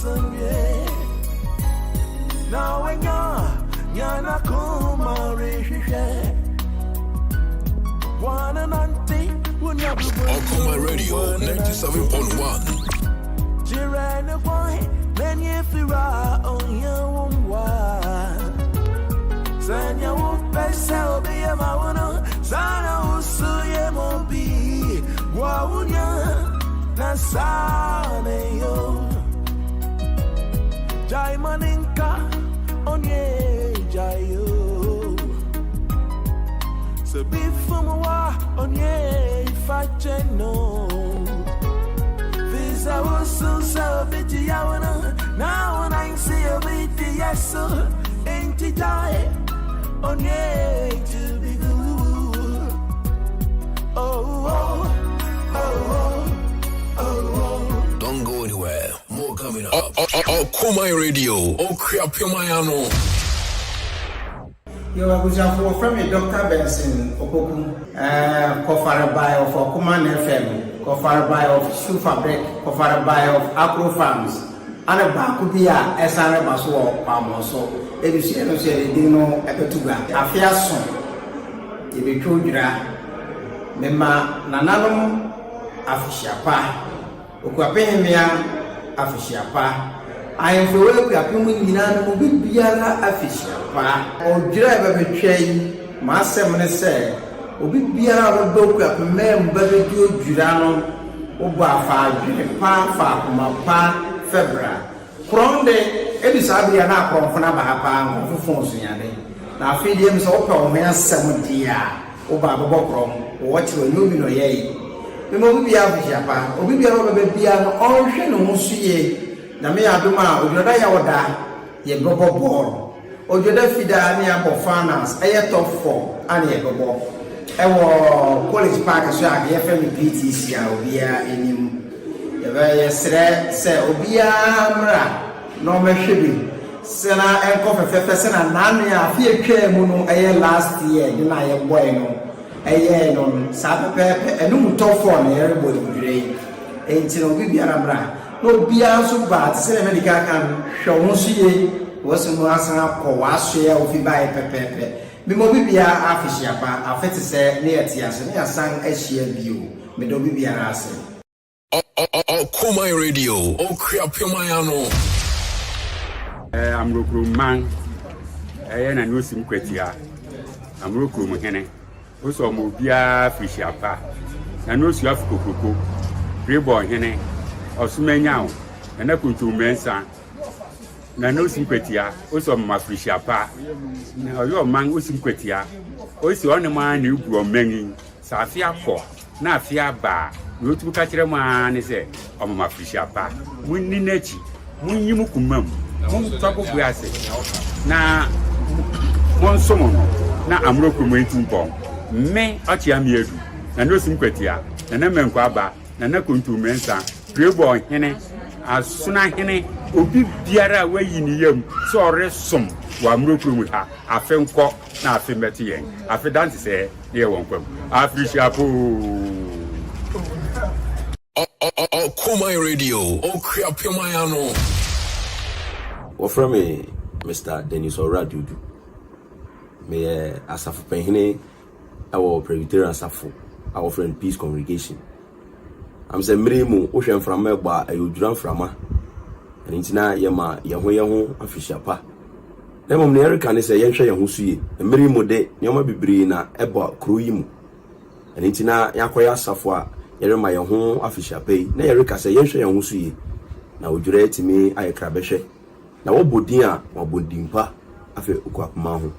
Sunday. Now when you're not come one and auntie, when you're Okuma Radio 97.1. Jirana boy, then you feel on your own one. Sanya won't pass out be a mawana, Sana will sue ye won't be. Wawunya, Nasane yo. Jai maninka, onye jayo. So before wa onye facheno. Visa was so bit yawana. Now when I see a bit yes, ain't it die? Onye to be good. Oh, oh, oh, oh, oh. Don't go anywhere. More coming up. Okuma Radio. Okriapimayano. You are from me, Dr. Benson Opoku, Kofara by of Okuman FM, Kofara by of Shoe Fabric, Kofara by of Acro Farms, and a Bakudia, SR Basso, Pamoso, Edison, Dino, Epetuga, Afiason, Ibikudra, Mema, Nananum, Afishiapa, Ukwapemia, Afishiapa. I am for work, I am in an Obibiara Afishiapa, or driver betray, Master Mene, Obibiara Doka, Mem Baby Girano, Obafa, Pa, Mapa, Febra. Cronde, Edisabiana, Confanaba, Fonsiane. Now feed him so called me as 70 Obaba Bokrom, watch your Nubino Yay. The Mobia Afishiapa, Obibiara Babiano, Ocean Musie. Na me aduma ojoda ya oda ye gogo ball ojoda fida ni abo finance eye top 4 ani ye gogo e wo college park so a ye femi PTC a obia enim ye ba ye sre se obia mra no me hwebi se na enko fefefe se na nanu ya fi etwa mu no eye last year ni na ye boy no eye no sa pepe enu top 4 na ye bo dure enti no bibia mra no bia so bad say medical can show nsuye was no asana ko waso ya ofi bai pepepe me mo bibia afishiapa afeti say na yetia so na san ahia bio me do bibia na ase Okuma Radio Okriapimayano. I'm Rokuman. Na no sim kwatia. I'm Rokum hene. Oso mo bia afishiapa. Na no su afukokoko. Reborn hene. Osumenya na kuntu mensa na no simpetia oso mafrishiapa na oyo man osimpetia osi onema na ubu omenyin safi akọ na afia ba no tubu ka kire ma ne se omafrishiapa munni nachi munyim kumam mun twapo buase na mon somo na amroko mentumpo me achi amiedu na no simpetia na menkwa ba na kuntu mensa Reborn hene asuna hene obi biara wayi ni yam so resom wa mrokuru ha afenko na afemeti yen afedanti se ne won kwam afrishapo Okuma Radio Okriapimayano. From me Mr. Dennis Oradudu me asafu penhene our Presbyterian asafu our friend Peace Congregation. I'm saying Mirimu, Ocean from Melba, a Udran Frama, and Intina Yama, Yahoyaho, Afishapa. Then American is a Yansha Yahusi, a Mirimu de Yama Bibrina, Eba, Cruimu, and Intina Yakoya Safwa, Yerema Yaho, Afishape, Nerika say Yansha Yahusi. Now would you rate me, I crabeshe. Now what Budia or Budimpa, Afe Ukwamahu.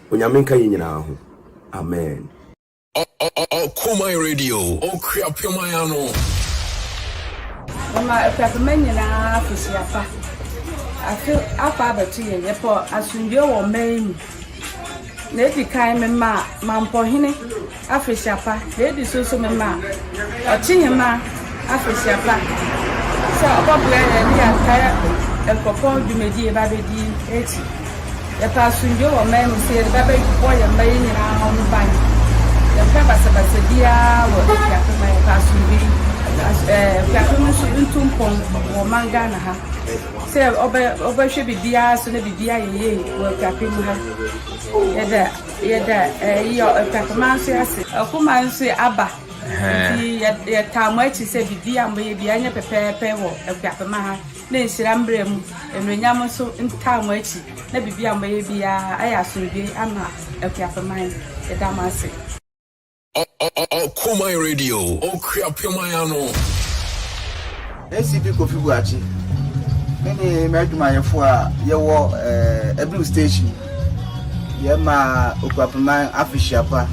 When Yaminka Yinahu. Amen. Okuma Radio Okriapimayano. Mama Peppermint na afishiapa. I feel apa beti ye po asundio wo main. Na di kai me ma mampo hine afishiapa. Na di so me ma. Ochi ma afishiapa. So obo bre ni akaya enkopo dumedi e ba bedi eti. E pa asundio wo main se e ba be boy e main ni na ho no ban. The Pabasa dia wo ya pa sunbi. Fiato no so ntumpon wo manga na ha Say oba should be bia so na bibia ye wo kape mu ha. Yeda yo kakama so ase. Akoma nso aba. Ye tamwachi say bibia mbo ye bia nya pepepe wo akapema ha. Na nhira mbrɛ mu enwanyam so ntamwachi na bibia mbo ye bia aya asomdwe ama akapema yeda mase. Kumai Radio, Okriapimayano. ACP Kofi Buachi. Many Medmayafo a yewo Ebu Station. Yema Okwapaman Afishiapa.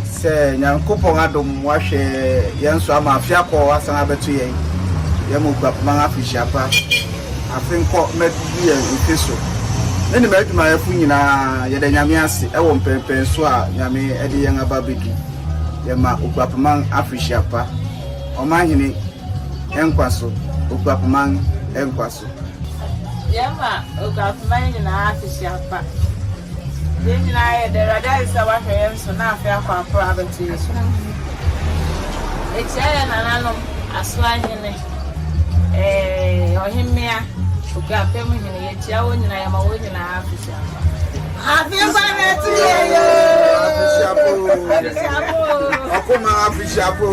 Se Nyankopon adom wahwe yenso ama afiakọ asan abeto yen. Yema Okwapaman Afishiapa. Afinko medu ye nkeso. Many Medmayafo nyina yede nyame ase e wo mpempen so a nyame ede yen aba bedu. Yema Okwapaman Afishiapa. Omahini enkwaso Okwapaman enkwaso. Yema Okwapaman na Afishiapa. Then I the radar is our hands so now fair for private use. It's an anom as one or him mere who got them in a yaw and I am a wooden Afishiapa. Happy Afishiapa.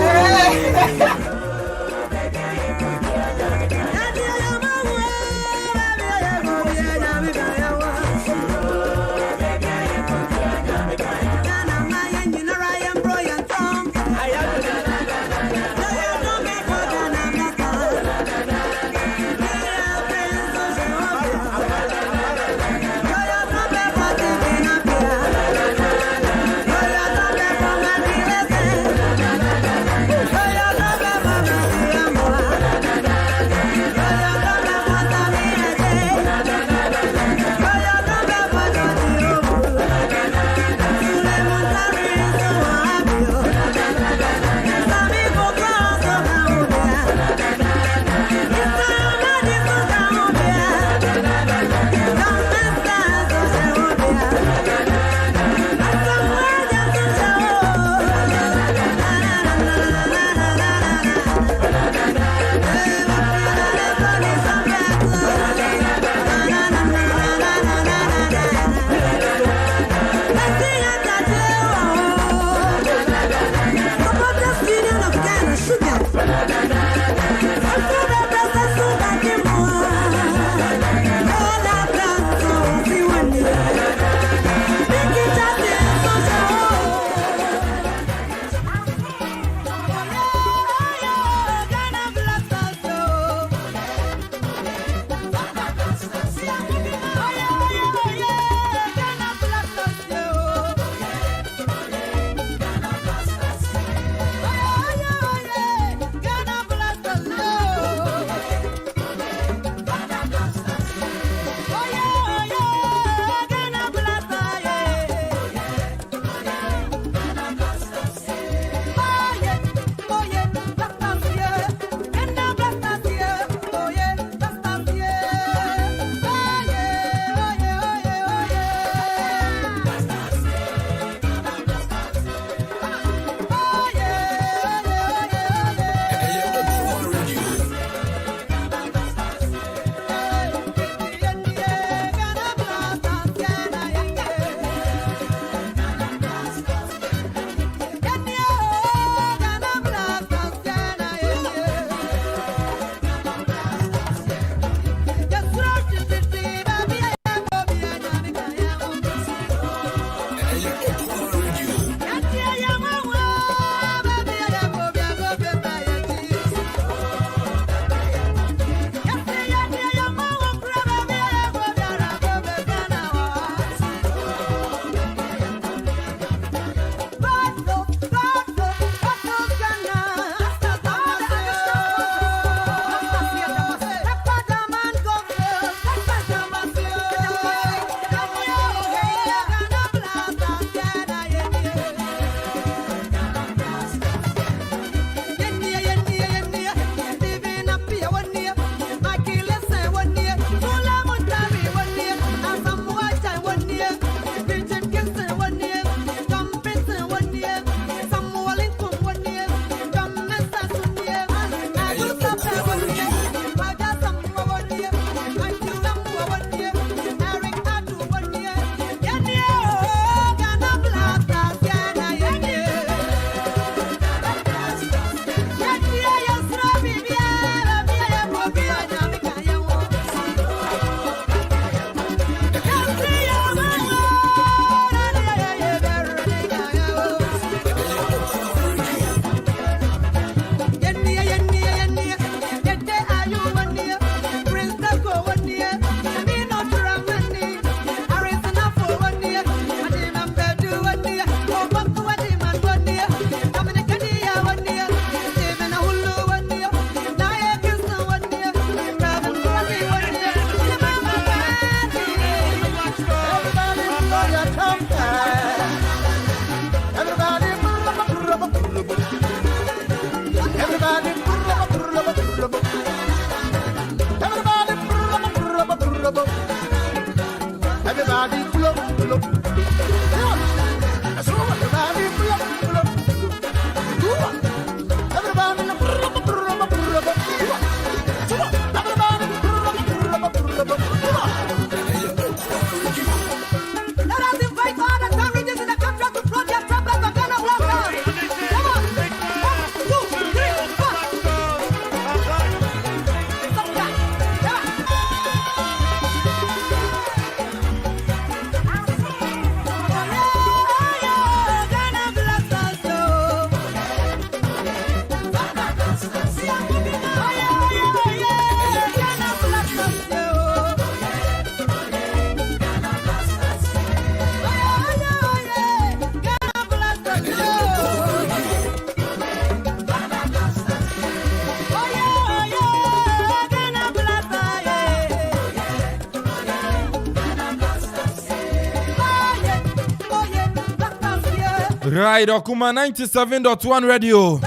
Right, Okuma 97.1 radio.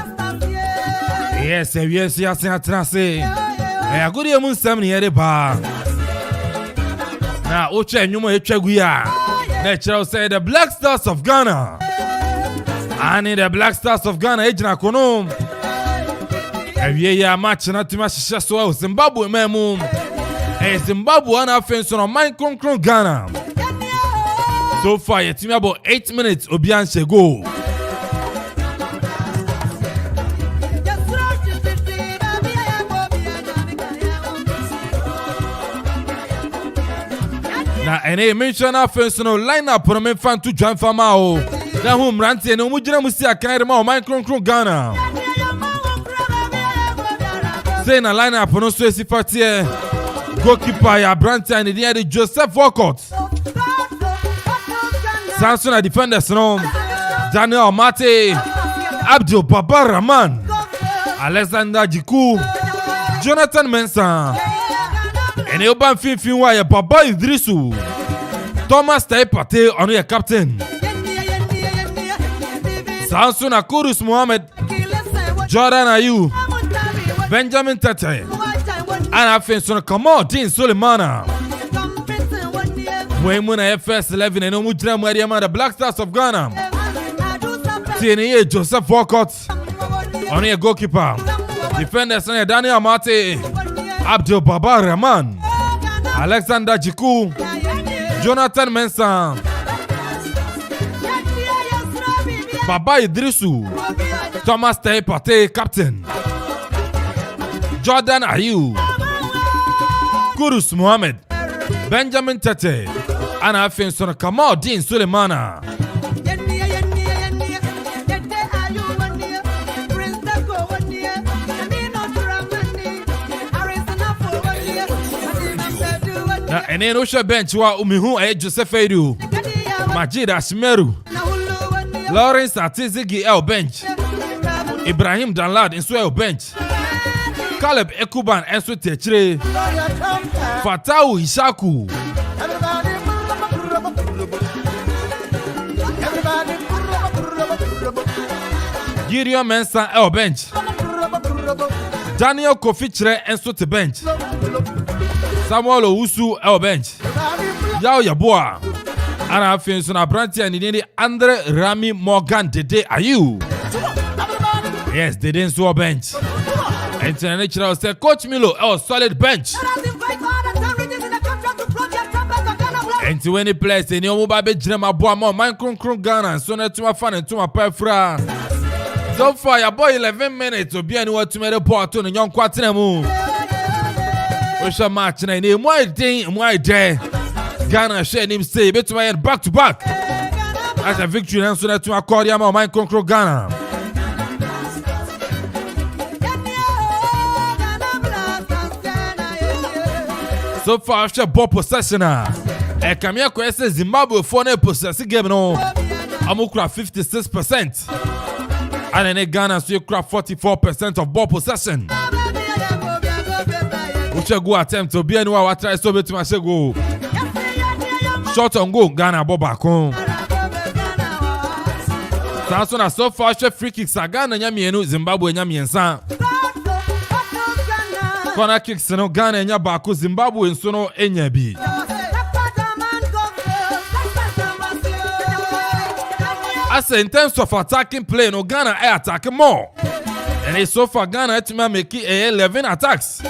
Yes, yes, atrase. Good evening, Sammy Edeba. Now, Ocha Numo Echeguya. Natural say the Black Stars of Ghana. And in the Black Stars of Ghana, Ejna Konom. Every year match not to match so Zimbabwe Memo. A Zimbabwe and offense on Mine Concron Ghana. So far, it's about 8 minutes. Obianse go. Now, any mention of personal lineup for me fan to join Famao. The home ranty and Omujina Musia Kairama, Micron Ghana. Saying a lineup for no specificity. Goalkeeper ya Branty and the Joseph Walcott. Samson a defenders no. Daniel Mate, Abdul Baba Rahman, Alexander Jiku, Jonathan Mensah. And the Oban Finfinwa Baba Idrisu, Thomas Taipate on your captain. Samson Akurus Mohammed, Jordan Ayu, Benjamin Tete, and Afinson Kamo Dean Sulemana. When I first 11 and Omujra Mariama, the Black Stars of Ghana. TNA Joseph Walcott on your goalkeeper. Defenders Daniel Mate, Abdul Baba Rahman, Alexander Jiku, Jonathan Mensah, Baba Idrisu, Thomas Taipate, captain, Jordan Ayu, Kurus Mohammed, Benjamin Tete, and Afinson Kamal Dean Sulemana. And then Osha bench wa umihu aye Joseph Edu, Majid Ashmeru, Lawrence Atizigi El bench, Ibrahim Danlad in Swell bench, Caleb Ekuban and Swetechre, Fatau Ishaku, Gideon Mensah El bench, Daniel Kofichre and Swete bench, Samuel Owusu El bench, Yao Yaboa, and I feel so Branty and the Andre Rami Morgan Dede Ayu. Yes, they didn't so bench. International said Coach Milo El solid bench. And to any place in your mobile Jama Boamo, Micron Ghana, so not to my fan and to my perfra. So far, your boy 11 minutes to be anywhere to make a port on a young quarter. What's your match? And I need my day. Ghana shared him say, bet my head back to back. As a victory, and so that to accord Yama, Micron Ghana. So far, after ball possession, Kamia Kwese Zimbabwe for no possessing game no. Amukra 56%. And then Ghana so you craft 44% of ball possession. Uchegu attempt to be anywhere what try so bit to go. Shot on goal, Ghana ball back home. Samson so far free kicks Ghana nyamienu Zimbabwe nyamiensa. Corner kicks no Ghana nya baako Zimbabwe nso no enya bi. As in terms of attacking play, no Ghana attacking more. And it's so far Ghana to make 11 attacks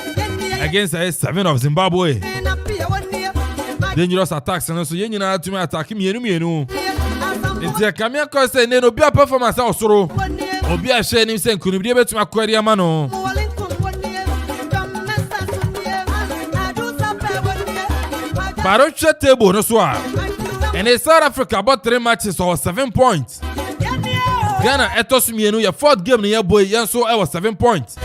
against 7 of Zimbabwe. Dangerous attacks and so you know to attack mienu. It's a Kamia Ko say no be a performance also. Obi a share him saying could be able to acquire mano. Barocha table no so. And in South Africa about 3 matches or 7 points. Ghana etos mienu your 4th game near boy yan so I was 7 points.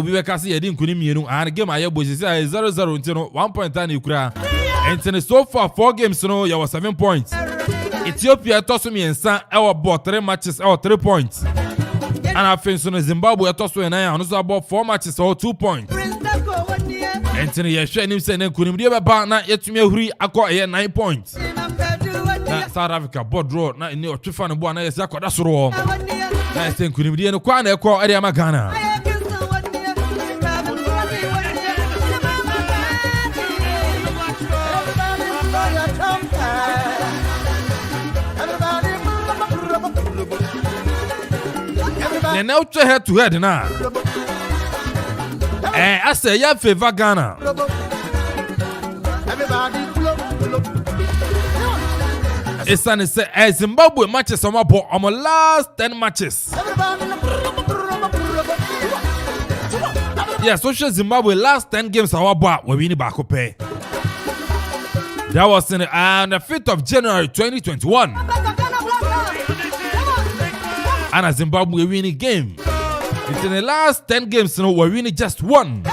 We were casting a dink mienu and game I boys is 0-0 until 1 point and ukra. And so far 4 games no you was 7 points. Ethiopia etos me and San our about 3 matches or 3 points. And I think so Zimbabwe etos we and I also about 4 matches or 2 points. Enti ne yɛhwɛ nim sɛ ne nkonimdie bɛba na yɛtumi ahuri akɔ ɛyɛ 9 points. Na South Africa bordraw na ne ɔtwefa ne boa na yɛsɛ akɔda soro. Na yɛsɛ nkonimdie no kwa na ɛkɔ ɛde ama Ghana. Ne na utwe head to head na. I say ya favor Ghana. It's an say Zimbabwe matches on my last 10 matches. Yeah, social Zimbabwe last 10 games our boy we win back up. That was in the 5th of January 2021. And a Zimbabwe winning game. It's in the last 10 games, we winning just one.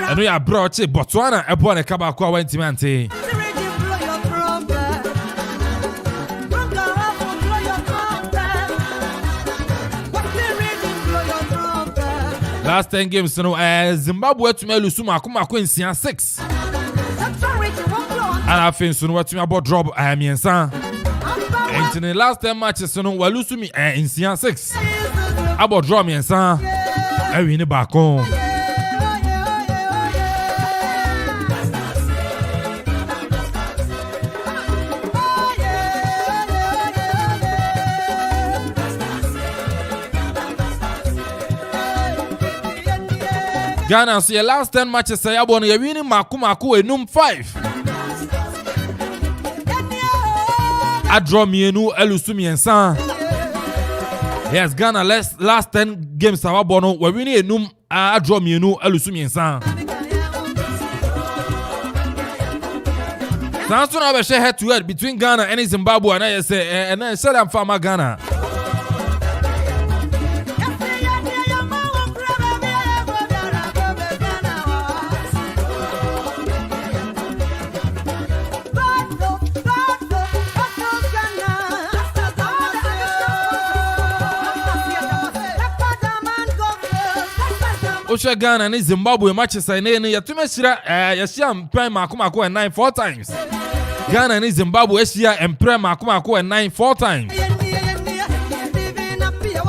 And we are brought to Botswana upon a Kabakwa went to Mante. Last 10 games, Zimbabwe to Melusuma Kuma Quincy 6. And I think soon what you about drop Miensan. And in the last 10 matches, we lose me in 6. About draw me and son. I win back home. Ghana, so your last 10 matches, say I won. You're winning Maku enum 5. I draw me enu elusumi ensan. Yes, Ghana last 10 games sawabono we winning enum I draw me enu elusumi ensan. Sanso na be share head to head between Ghana and Zimbabwe and I say and then said I'm farmer Ghana. Osha Ghana and Zimbabwe matches I name Yatumeshira Yashia Mako and 9 4 times. Ghana and Zimbabwe Yashia and Mako and 9 4 times.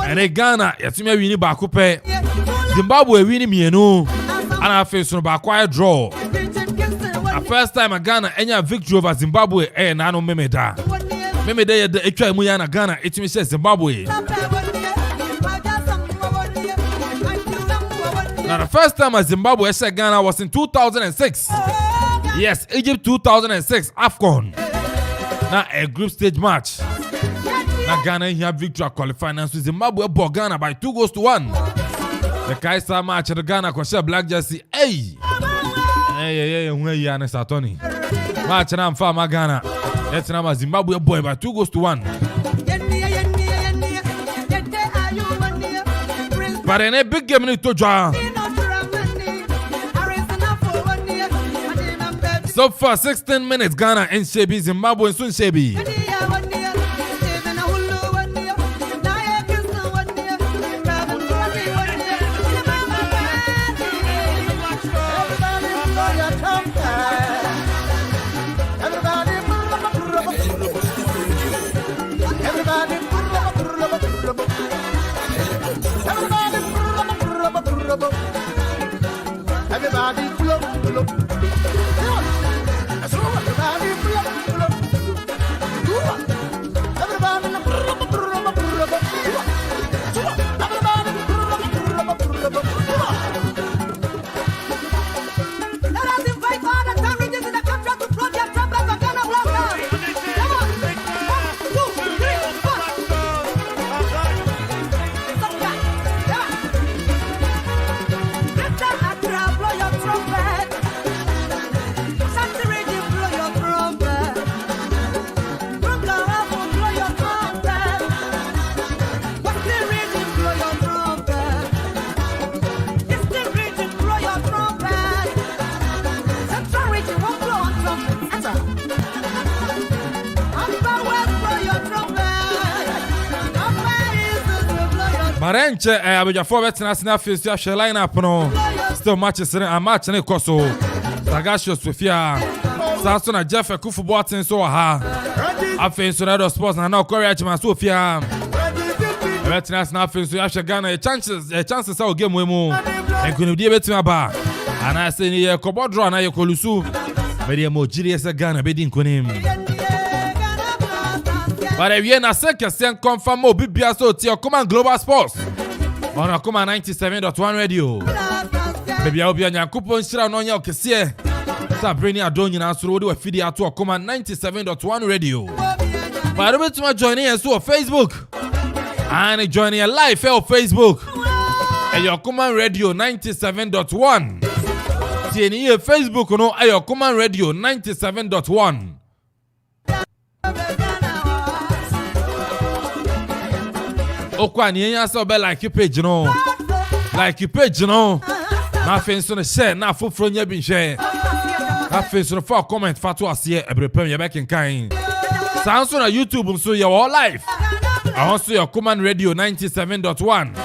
And Ghana Yatume winning Bakupe. Zimbabwe winning Mienu. And I face on a draw. The first time a Ghana any victory over Zimbabwe and Nano Memeda. Memeda the Echa Muyana Ghana it me says Zimbabwe. Now the first time a Zimbabwe said Ghana was in 2006. Yes, Egypt 2006 AFCON. Now a group stage match. Now Ghana here victory qualifying and so Zimbabwe bought Ghana by 2-1. The Kaiser match at the Ghana Kosher Black Jersey. Hey, where you are, Satoni? Match and I'm farmer Ghana. Let's now Zimbabwe boy by 2-1. But in a big game in Toja. So far 16 minutes Ghana and Shebi, Zimbabwe and Sun Shebi. Everybody pull up. Marenche abijafo betina sina face ya line up no. still matches a match ne koso Sagashio Sofia Sasona Jeff Kufu Boatin so ha Afen Sonado Sports na Korea Chima Sofia Veterans na afen so Yasha Ghana a chances how game we mu and could be betima ba and I say ye Kobodro na ye Kolusu Media mo Jiri Ghana bedin kunim but if you na second confirm mo bibia so ti Okuma Global Sports on Okuma 97.1 radio baby I obi anyankopon shira no nya okese Sabrina Adonyi na so we fidi ato Okuma 97.1 radio but we to join in so Facebook and join in live on Facebook Okuma radio 97.1 TNE Facebook no Okuma radio 97.1 Okwa ni enya so be like page no na fenso no share na foforo nya bi share na fenso no for comment fatu ase ebrepem ye back in kind sanso na YouTube nso ye wo live also your Okuma radio 97.1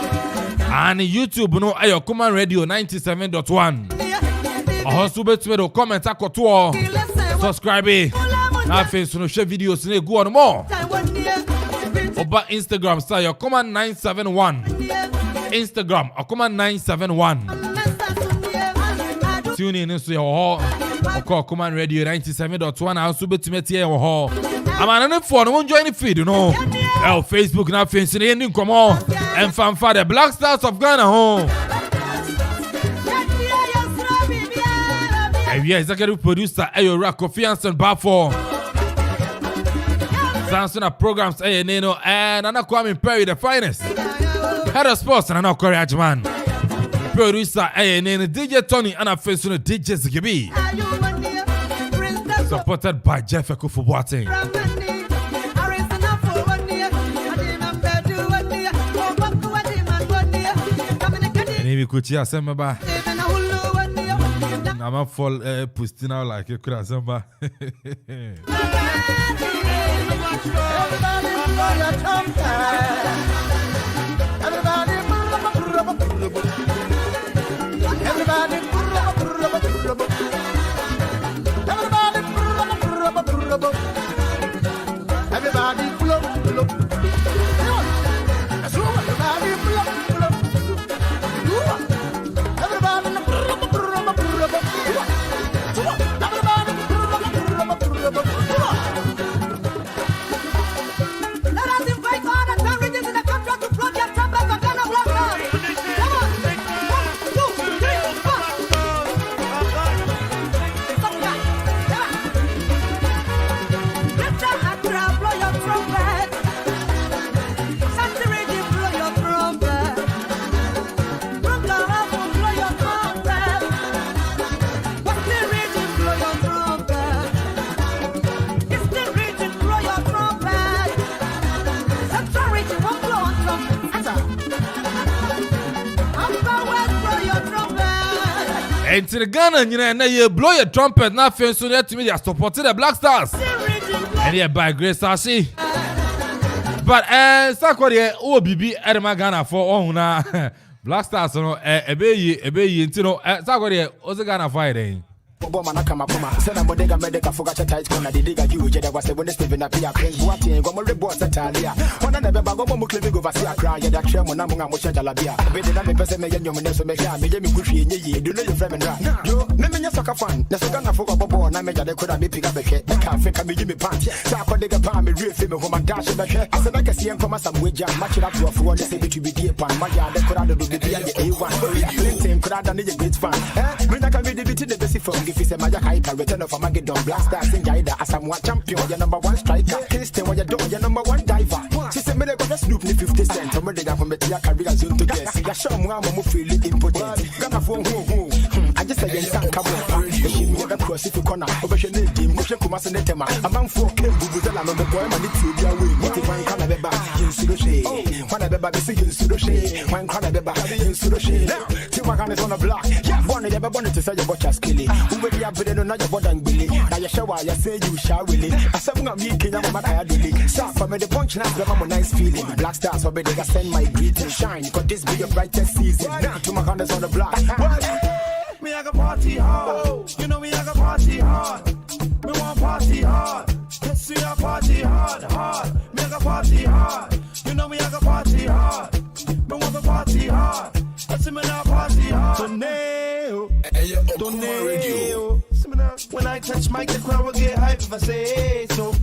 and YouTube no Okuma radio 97.1 also betu do comment akoto subscribe na fenso no share videos na go on more Oba Instagram style Okuma 971 Instagram Okuma 971 Tune in into your Okuma radio 97.1 also betumeti your hall amana for no join the feed no Facebook na fence ni ndi komo and fanfa the Black Stars of Ghana home executive producer Ayo Kofi Anson Bafo Sansona programs Neno and Nana Kwame Perry the finest head of sports and Nana Korea man producer Neno DJ Tony and a face on DJ Zigibi supported by Jeff Kufu Boating and if you could hear some about I'm fall posting out like you could have some Everybody blow your trumpet. Everybody Everybody And to the Ghana, you blow your trumpet, now feel so that to me, they are supporting the Black Stars. And yeah, by Grace Sashi. But, Sakori, oh, BB, Edema Ghana for Ona Black Stars, no, Ebe, Sakori, Oza Ghana fighting. Bomana kama sena modega medeka fuga cha tight kona didiga you jeda was when Steven appear prince buati ngo mo report Italia ona na beba go mo klebe go vasi akra ya da hwe mo na mo nga mo cha jalabia be de na me pese me yenyo me so me hia me je me kuhwie nye ye do no your friend na yo me nya soccer fan na so Ghana fuga bobo na me jade koda me piga be hwe ka Africa me me pant sa kodega pa me refi me ho man dash be hwe asena kase en koma samweja machira to of one say be to be die pan ma ya de koda do be bia ye A1 Clinton koda na ye great fan me na ka me de biti de besi from if it's a magic hyper return of a Magedon Black Stars in Jaida as I'm one champion, your number one striker. Kingston, when you're done, your number one diver. She said, me they got a Snoop ni 50 cents. I'm ready for me to your career zone to guess. You show me I'm more freely impotent. Gonna phone who. I just say yes, I'm coming. She me the cross if you corner. Over she need him. Go check my son tema. I'm on 4K. Bubuzela no boy man it to be away. What if one can beba in Sudoshi? One beba be in Sudoshi. One can beba in Sudoshi. Now, Tima can is on the block. Yeah, one of the bonnet to say your butcher skilly. Who will be no your body and Billy. Now you show why you say you shall really. I said I'm me Kenya mama I did. Start for me the punch now, I'm a nice feeling. Black Stars for me they send my greeting shine. Cause this be your brightest season. Now to my corners on the block. me I can party hard. You know me I can party hard. Me want party hard. Yes, we a party hard, hard. Me I can party hard. You know me I can party hard. Me want to party hard. Yes, me now party hard. Tornado, tornado. When I touch mic, the crowd will get hype if I say so.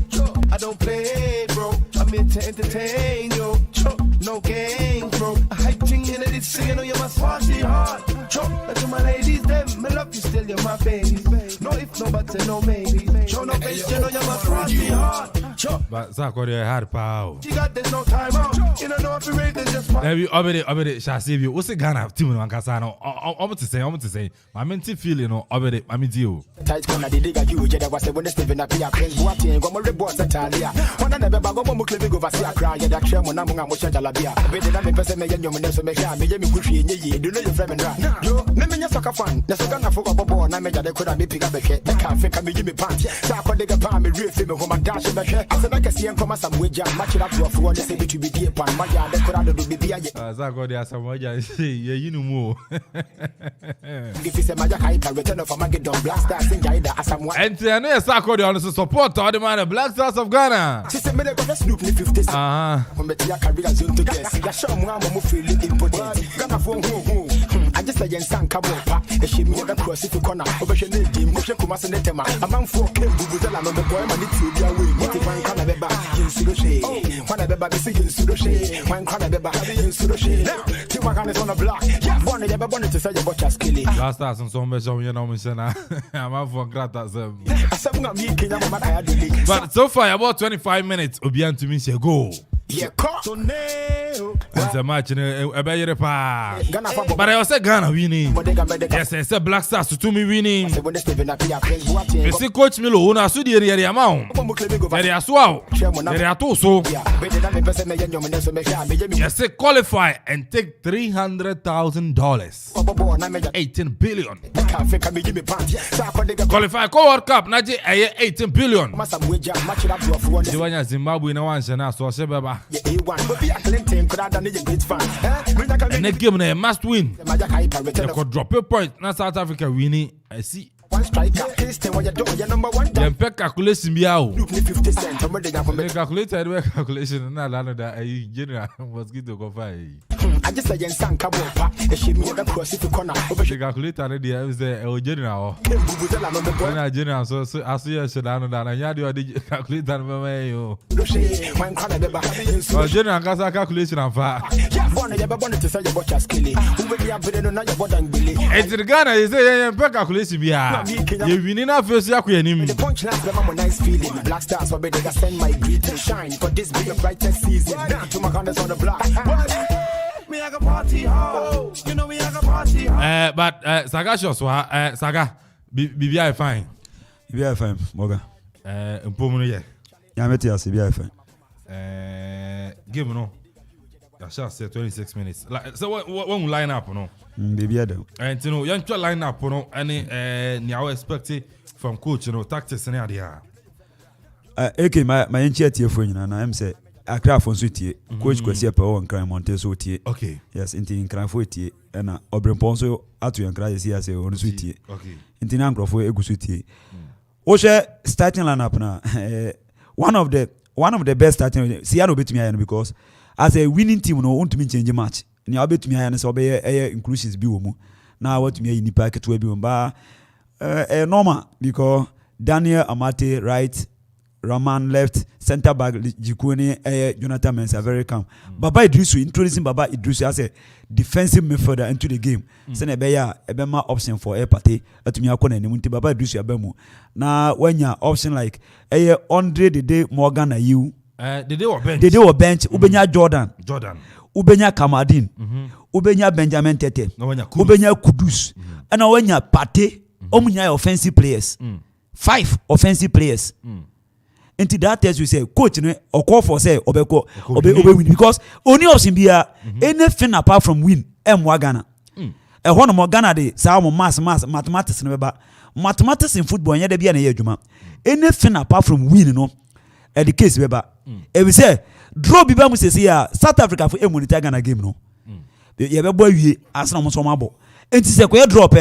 I don't play, bro. I'm here to entertain, yo. No game, bro. I hype thing in it, singing, oh, you must party hard. Let to my ladies, them, me love you still, you're my baby. No if, no but, no maybe. Show no face, you know you must party hard. But Sakori hard power. You got there's no time out. You don't know if you rate this just Have you obede shall save you? What's the Ghana team in Wankasano? I'm to say, my mental feeling or obede, I'm with you. Tight corner, the digger, you, Jedi was the one Stephen Apia, Prince Boating, Gomo reports at Talia. One of the Bagomo Clipping of Asia cry, that Sherman Among Jalabia. I bet that I'm a person, and you may me pushing ye, do know your friend and you, name your soccer fan. The second of a ball, I made a could be pick up a shit. The cafe can be Jimmy Pants. So I could dig a palm, a real film of my dash in the share. As I can see and come as some wager, match it up to a four, the same to be deep on my yard, the crowd will be here. As I got there, some wager, you know more. If it's a magic hyper, return of a Magedon Blaster, sing Jaida as someone. And I know Sakori on the support all the man, the Black Stars of Ghana. She said, me go Snoop 50 cents. When Betia career soon to guess. Ya show me I'm feel impotent. Ghana for who. I just say Jensan Kabopa. E she me the cross if you corner. Obeshe ne dim, mo she kuma se netema. Amam for kem bubuzela no boy man it be away. Moti man kana beba, yin sudoche. Kana beba be say yin sudoche. Man kana beba, yin sudoche. Ti wa kana on the block. Yeah, one you be born to say your butcher skilly. Last stars and some measure you know me say na. I'm for grata some. But so far about 25 minutes Obian to me say go. Yeah, it's a match in a better pa. But I was say Ghana winning. Yes, I said Black Stars to me winning. You see Coach Milo una su di area amount. They are swell. They are too so. Yes, say qualify and take $300,000. 18 billion. Qualify World Cup na je 18 billion. Jiwanya Zimbabwe na wan shana so sebeba. And they give them a must win. They could drop a point. Now South Africa winning. I see. Then pay calculation be out. They calculated the calculation. Now that I general mosquito go fight. I just say Jensan Kabopa. She me the cross if you corner. The calculator the is the general. When I general so I see you should know that. And you do the calculator me yo. General can say calculation and far. It's the Ghana is say pay calculation be out. You winning a first year the punchlines them I'm a nice feeling. Black Stars for better send my greeting shine for this be the brightest season. To my gunners on the block. Me I can party hard. You know me I can party hard. But Saga shows Saga BBI fine. BBI fine, Moga. Mpomuno ye. Ya meti as BBI fine. Game no. I shall say 26 minutes. Like, so when we line up no. Baby Adam. And you know, you try line up no any now expect from coach, you know, tactics and idea. Okay, my enchia tie for nyina na am say Accra for so tie. Coach Kwesi Apawo nkran Monte so tie. Okay. Yes, inti nkran for tie na Obrempon so atu nkran yesi ase on so tie. Okay. Inti na nkran for egu so tie. O share starting lineup na one of the best starting see no betumi aye because as a winning team no want to change match. Ni abetumi aye no so be inclusions bi wo mu. Na what me nipa keto bi wo ba normal because Daniel Amate right, Raman left, center back Jikuni, Jonathan Mensah very calm. Baba Idrisu introducing Baba Idrisu as a defensive midfielder into the game. Send a bema option for a party at me akona ni munti Baba Idrisu abemu. Na when ya option like Andre Dede Morgan na you. Dede were bench. Ubenya Jordan. Ubenya Kamadin. Ubenya Benjamin Tete. Ubenya Kudus. And when Pate, Omunya offensive players. 5 offensive players. Into that test we say coach or call for say obeko win because only option be anything apart from win Ghana. E hono mo Ghana de say mass mathematics no be mathematics in football nya de bia na ye adwuma. Anything apart from win no the case be ba. E we say draw bi ba mu say South Africa for monitor Ghana game no. Ye be boy wie asna mo so mabo. Enti say ko drop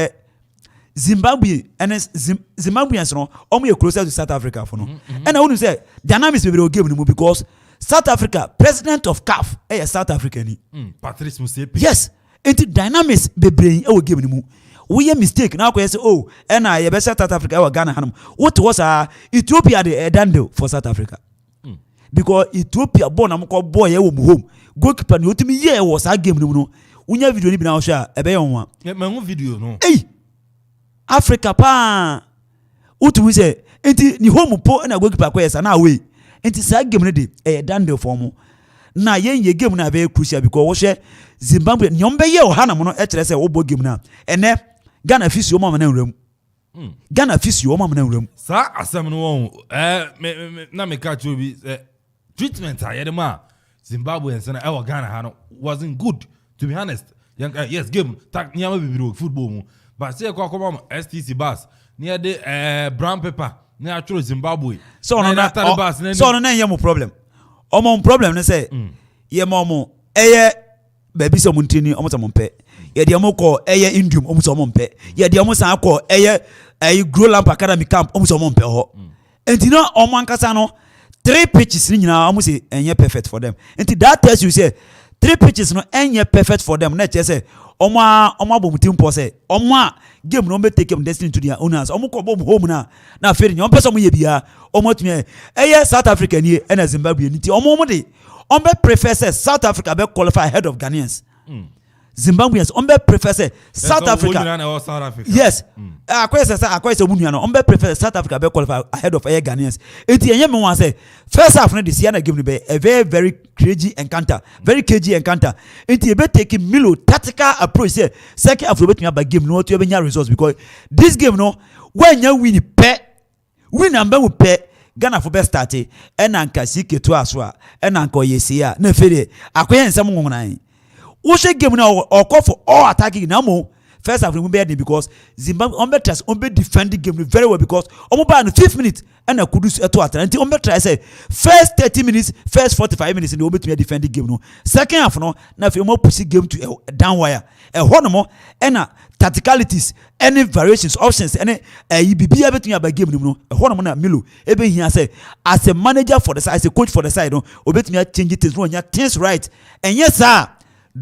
Zimbabwe and Zimbabweans no almost closer to South Africa for no. And I want to say dynamics will be game because South Africa president of CAF South African. Patrice Motsepe. Yes, into dynamics be bring e will game mu. We a mistake now say oh and I be South Africa or Ghana hanum. What was Ethiopia the dando for South Africa? Because Ethiopia born am call boy e wo home. Goalkeeper no timi ye was a game no. Unya video ni bi na share e be yon wa. Me video no. Hey. Africa pa utu say enti ni home po na goalkeeper ko yesa na away enti sa game no de dando for mu na yen ye game na very crucial because wo hwe Zimbabwe nyombe ye ohana mo no kire say wo bo game na ene Ghana fisi o mama na nwram Ghana fisi o mama na nwram sa asem no won na me catch obi treatment ayedema Zimbabwe and sana e Ghana ha no wasn't good to be honest yes game tak nyama bibiro football mu but say kwa come STC bus near the brown paper near actual Zimbabwe so no na ye mo problem omo problem ne say ye mo eye baby so muntini omo so mompe ye de mo ko eye indium omo so mompe ye de mo san ko eye grow lamp academy camp omo so mompe ho enti no omo ankasa no 3 pitches ni nyina omo say enye perfect for them enti that tells you say 3 pitches no enye perfect for them na che say omo abomutim po say omo game no be take them destiny to their owners omo ko bom home na aferi nyom pese omo ye bia omo tumi South Africa ni na Zimbabwe ni ti omo de omo prefer say South Africa be qualify ahead of Ghanaians Zimbabweans omo prefer say South Africa yes akwese omunia no omo prefer South Africa be qualify ahead of Ghanaians enti enye me wan say first half no this year na game no be a very crazy encounter enti e be take Milo tactical approach say second half we bet me about game no to be nya results because this game no when you win and be pe Ghana for best start e na nka sike to aso a na nka oyesia na fere akoye nsem nwonan wo she game na okọ for all attacking na mo first half we be because Zimbabwe on better on be defend the game very well because omo ba no 5 minutes and na kudus eto atlantic on better say first 30 minutes first 45 minutes in the obetumi defend the game no second half no na fe mo push game to down wire ho no mo na tacticalities any variations options any bibia betumi aba game no ho no mo na Milo ebe hia say as a manager for the side as a coach for the side no obetumi change things no nya things right and yes sir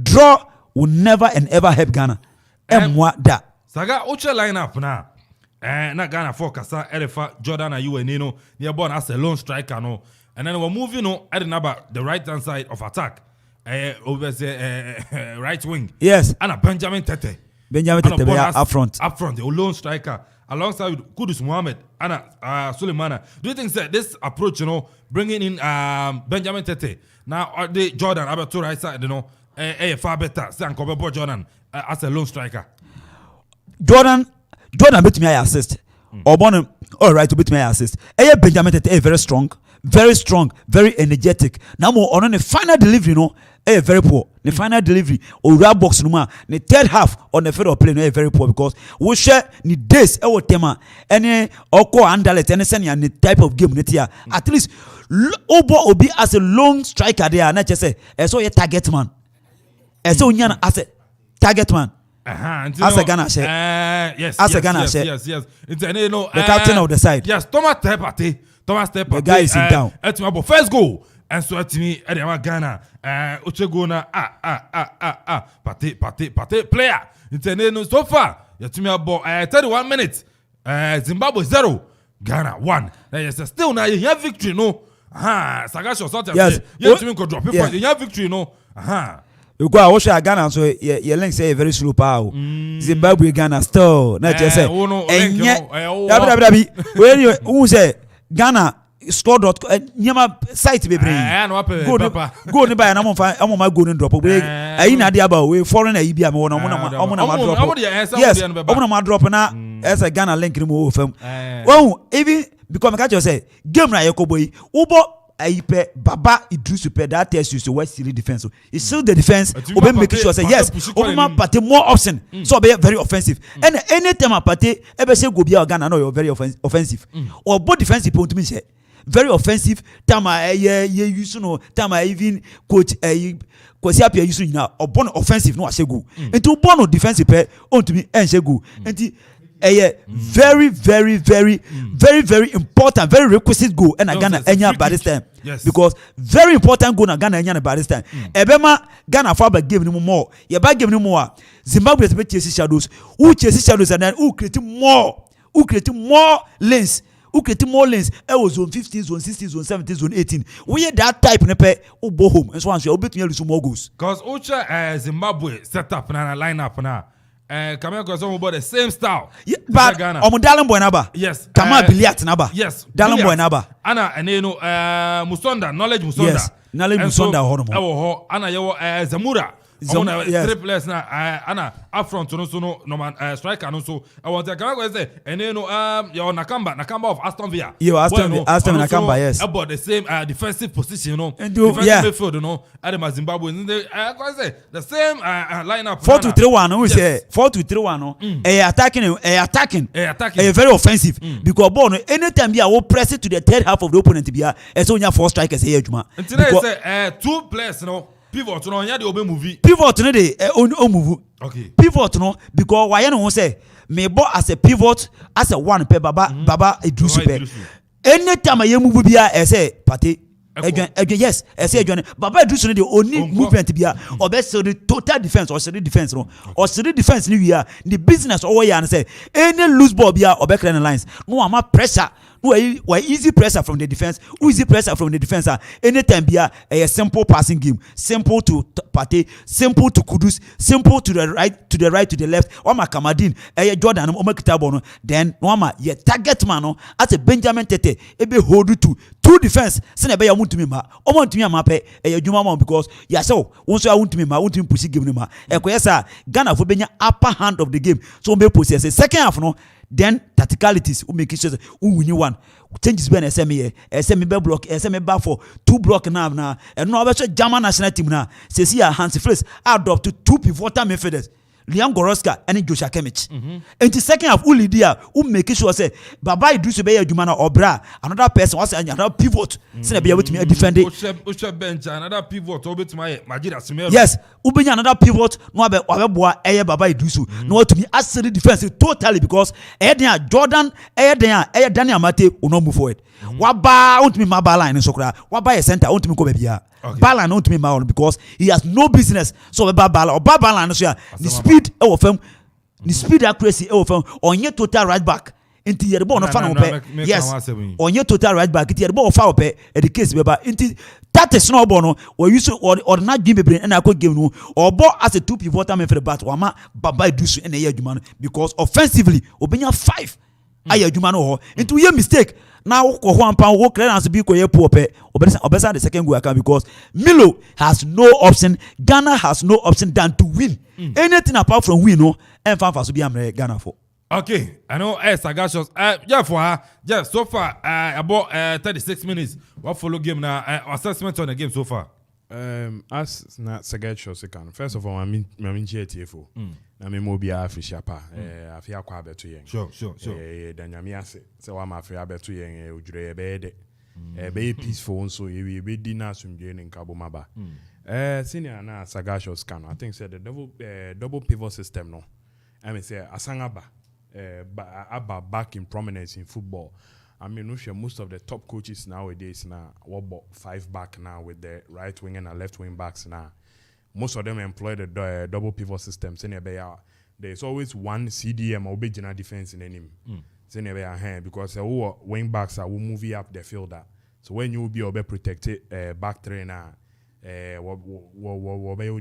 draw will never and ever help Ghana da saga uche line up na na Ghana for kasa Elefa Jordan and UNA no near born as a lone striker no and then we're moving on at the right hand side of attack over the right wing yes and Benjamin Tete up front the lone striker alongside Kudus Mohammed and Suleimana. Do you think that this approach bringing in Benjamin Tete now the Jordan about to right side far better than Kobe Jordan as a lone striker? Jordan bet me I assist. Or born all right to bet me I assist. Benjamin Tete very strong, very energetic. Now more on the final delivery very poor. The final delivery or rap box no the third half on the field play very poor because we share the days tema any oko andalet any send the type of game netia at least obo obi as a long striker there na just say so a target man. So nyana as a target man. As a Ghana share. Yes. As a Ghana share. Yes. The captain of the side. Yes, Thomas Tepate. The guy is in down. First goal. And so at me, Ghana. Uchegona. Pate. Player. So far. Yatumia about 31 minutes. Zimbabwe 0. Ghana 1. Yes, still now you have victory, no? Sagasho sort of. Yes. You drop people. You have victory, no? You go watch Ghana so your link say very slow power. Zimbabwe Ghana still not just say when you who say Ghana score.com nyama site be bring go ne buy na mo fa mo ma go ne drop we ayi na dia ba we foreign ayi bia me wo na mo na ma drop yes mo na ma drop na as a Ghana link ni mo fam even because me catch you say game na yakoboyi ubo Aipe Baba Idris Super that tells you so West Syria defense. It's still the defense. Obe make sure say yes. Obama party more option. So be very offensive. And any time party ebe say go be Ghana no you're very offensive. Or both defensive point me say very offensive. Tama use no tama even coach Kwesi Appiah use now or born offensive no ase go. Into born defensive pe on to me en say go. Enti very important, very requisite goal and Ghana enya by this time. Yes. Because very important goal na Ghana enya by this time. Ebema Ghana for about give him more. Ye ba give him more. Zimbabwe is chase shadows. Who chase shadows and then who create more lanes. Who create more lanes? It was zone 15, zone 16, zone 17, zone 18. We that type nepe who go home and so on. So bet me lose more goals. Cause Ucha Zimbabwe set up na line up na. Kamel goes on about the same style. Yeah, but Dalam Boy Naba. Yes. Kama Biliat Naba. Yes. Dalam Boy Naba. Anna and you know Musonda, knowledge Musonda. Yes. Knowledge Musonda Honomo. Anna yo Zamura. Yes. Three players na Anna up front no man striker no so I want to Kamel say and you know your Nakamba of Aston Villa. Yo Aston Nakamba, yes. About the same defensive position, you know. Defensive midfield, you know. Adema Zimbabwe the same lineup. 4-2-3-1 who say 4-2-3-1 no. Attacking. Very offensive because ball anytime you press it to the third half of the opponent bia e so nya four strikers here Juma. And today say two players, you know. Pivot no nya dey obey movie. Pivot no dey on move. Okay. Pivot no because why no say me ball as a pivot as a one pe baba Idrisu pe. Anytime I move bia e say party yes, I say Baba Idrisu no dey only movement bia or be so the total defense or the defense no or the defense ni we are the business or ya say any loose ball bia or be clear lines no ama pressure. Why easy pressure from the defense? Who easy pressure from the defense? Anytime be a simple passing game, simple to Partey, simple to Kudus, simple to the right, to the left. Oma Kamadin, Jordan, Oma Kitabono. Then Oma ye target mano as a Benjamin Tete, ebe hold to two defense. Sene be ya want to me ma. O want to me ma pe Juma because ya so once I want to me ma want to push game ma. Yes Ghana for benya upper hand of the game. So be possess second half no. Then tacticalities who make it sure who win one changes when SME block SME back for 2 block now and no other German national team now says here Hansi Flick adopt to 2 pivotal midfielders Liam Goroska and Joshua Kimmich. And the second half who leader who make it sure say Baba Idrisu be Jumana or Bra another person was another pivot say be able to me defend it. Usha bench another pivot over to my Majida Simero. Yes, Ubenya another pivot no be Baba Idrisu no to me as the defense totally because Jordan Daniel Mate will not move forward. Waba want me my ball line so kra waba a center want me go bia. Ball line want me my because he has no business so ball or ball line so the speed of him the speed accuracy of him on your total right back into the ball no fan yes on your total right back into the ball foul pe the case beba into that is no ball no or you so or not give me brain and I could give no or ball as a 2 pivotal man for the bat wama Baba Idrisu and the Juma because offensively obenya 5 aye Juma no into your mistake. Now, one pound work clearance be poor pay. Obesa the second goal account because Milo has no option. Ghana has no option than to win. Anything apart from win, no, and fan for to be Ghana for. Okay, I know. Sagacious. Yeah, so far, about 36 minutes. What follow game now? Assessment on the game so far. As not Sagacious can. First of all, I mean GTFO. I mean Mobia Fishapa. I feel quite better. Sure. Danyamiase. So I'm afraid I better young. Ujre bed. Be peaceful. So you be dinner some gain in Kabumaba. Senior na Sagacious can. I think said the double pivot system. No, I mean say Asangaba. Abba back in prominence in football. I mean, most of the top coaches nowadays now what about 5 back now with the right wing and left wing backs now. Most of them employ the double pivot system. There's always one CDM or big defense in the name. Because wing backs are moving up the field. So when you will be protected back three now, what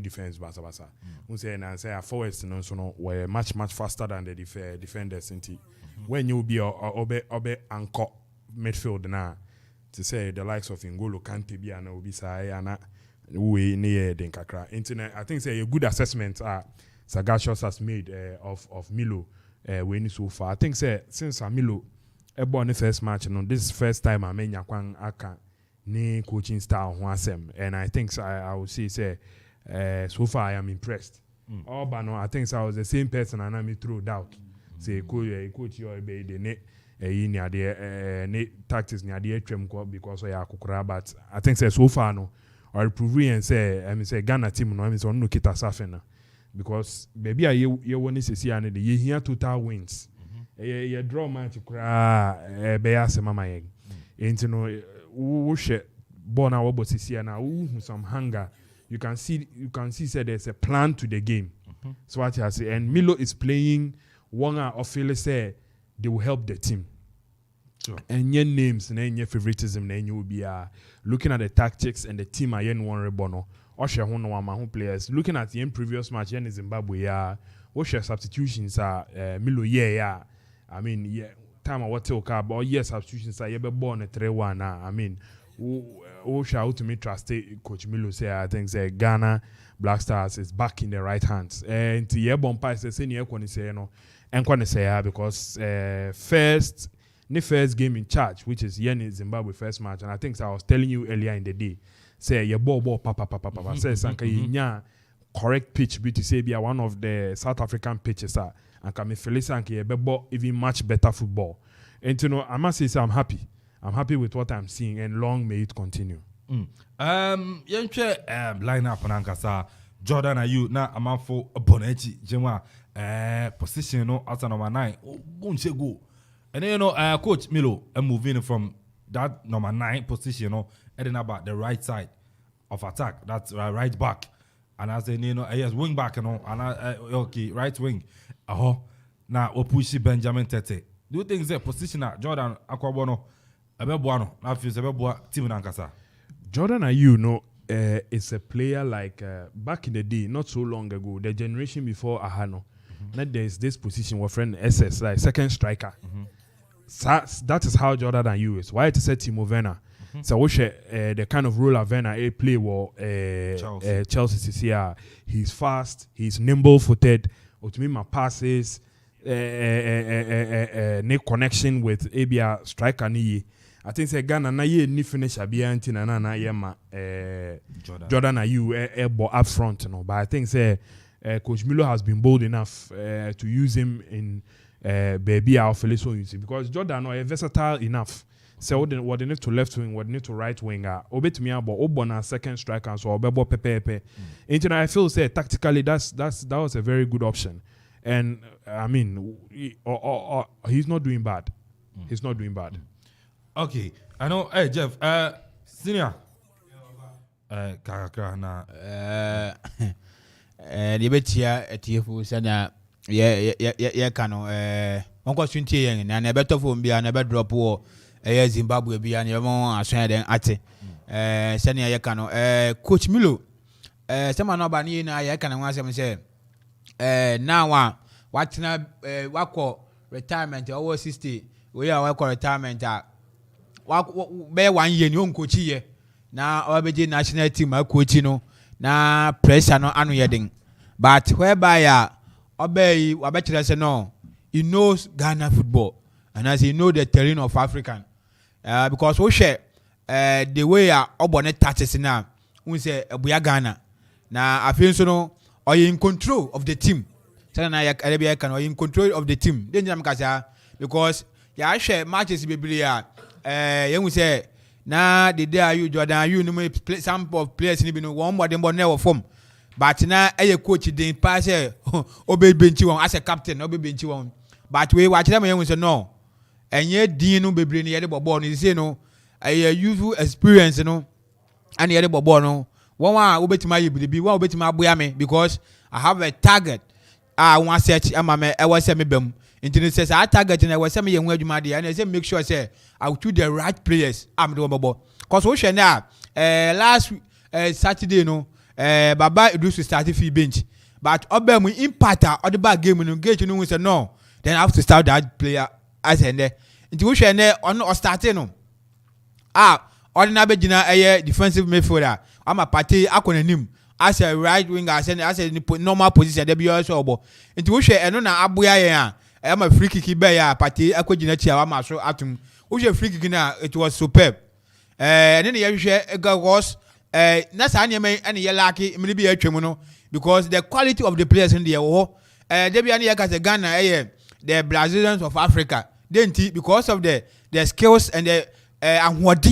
defense basa. We say forwards no were much faster than the defenders. When you be anchor midfield now, to say the likes of N'Golo Kante be and Obisa and we near Denkakra. Internet, I think say a good assessment Sagacious has made of Milo when so far. I think say since Milo born the first match, this is first time I mean Yakwang Aka ni coaching style and I think I would say so far I am impressed. Bano, I think I was the same person and I me throw doubt. Say coach your be the net near the tactics near the because I kukura, but I think so far no or prove and say I mean say Ghana team no I mean so no kita safena because baby you want to see and the here total wins ye draw match kura be asema mayeng enti no wo hwe ball na wo bosisi na wo some hunger you can see say there's a plan to the game. So what I say, and Milo is playing one or feel say they will help the team. Sure. And your names and your favoritism then you will be looking at the tactics and the team are one rebono or share one who players looking at the previous match in Zimbabwe what share substitutions are Milo I mean time what talk about substitutions are born at 3-1 I mean who shall ultimately trust Coach Milo say I think say Ghana Black Stars is back in the right hands and to year bomb say senior say no and say because first game in charge, which is Yen Zimbabwe first match, and I think I was telling you earlier in the day, say your ball papa say sanka yinya correct pitch be to say be one of the South African pitches and can me feel sanka ball even much better football. And you know I must say I'm happy with what I'm seeing and long may it continue. Yenche line up nankasa Jordan Ayew na amanfo Bonechi Jemwa position no as number 9 bunche go. And then, Coach Milo moving from that number 9 position, heading about the right side of attack. That's right back. And I say, yes, wing back, and okay, right wing. Now, Opushi Benjamin Tete. Do you think the position at Jordan Akwabono, Abebuano, now feels Team Nankasa? Jordan Ayew, is a player like back in the day, not so long ago, the generation before Ahano. That there's this position where friend SS, like second striker. That is how Jordan Ayew is. Why it is Timo Werner? So we share the kind of role of Werner play Chelsea is here. He's fast, he's nimble-footed. Ultimately, passes, make connection with Abia striker ni. I think say Ghana na ye ni finish Abia anti na yema Jordan Ayew up front, But I think say Coach Milo has been bold enough to use him in. Baby our Felicio use because Jordan are versatile enough. So what they need to left wing, what they need to right winger. Obey me about Obona second striker so Obebo Pepe. And I feel say tactically that was a very good option. And I mean he's not doing bad. He's not doing bad. Okay. I know Jeff, senior. Kakra na Dibetia etifu sana ye kano onko swintie yen na na beto fo bia na be drop wo Zimbabwe bia na mo aso den ate senia ye kano Coach Milo sema no ba ni na ye kana wan asem say now watina wako retirement over 60 we are wako retirement be 1 year ni on coach ye na obeje national team coach no na pressure no anu ye den but whereby Obey, Wabachira say no, he knows Ghana football, and as he know the terrain of African, because we share the way Obone touches now, we say we are Ghana. Now I feel so no, are you in control of the team? So now you can in control of the team. Then you because I share matches be you say now the day you Jordan you know play some of players in the one more than never form. But now a coach didn't pass obey bench one as a captain, obey bench one. But we watch them and say no. And yet Dino be bringing the ball is no a youthful experience, and the other ball no. One obey to my be one obey to my boyame because I have a target. I want search I was semi bem. Internet says I target and I was semi young where you might and I say make sure I say I will choose the right players. I'm the ball. Cause we share now last Saturday no. Baba Idris started free bench, but Obama impactor or the bad game when you get to know we say no, then I have to start that player as and there. Into which and there or starting no. Ordinary a defensive midfielder. I'm a party acronym as a right winger as a normal position. There be also into which and on Abuya. I'm a free kick by party. I could not I'm a show atom. Which a free kick now it was superb. And then you share a girl was. That's any lucky maybe a tremono because the quality of the players in the there be any as a Ghana the Brazilians of Africa didn't because of the skills and the and what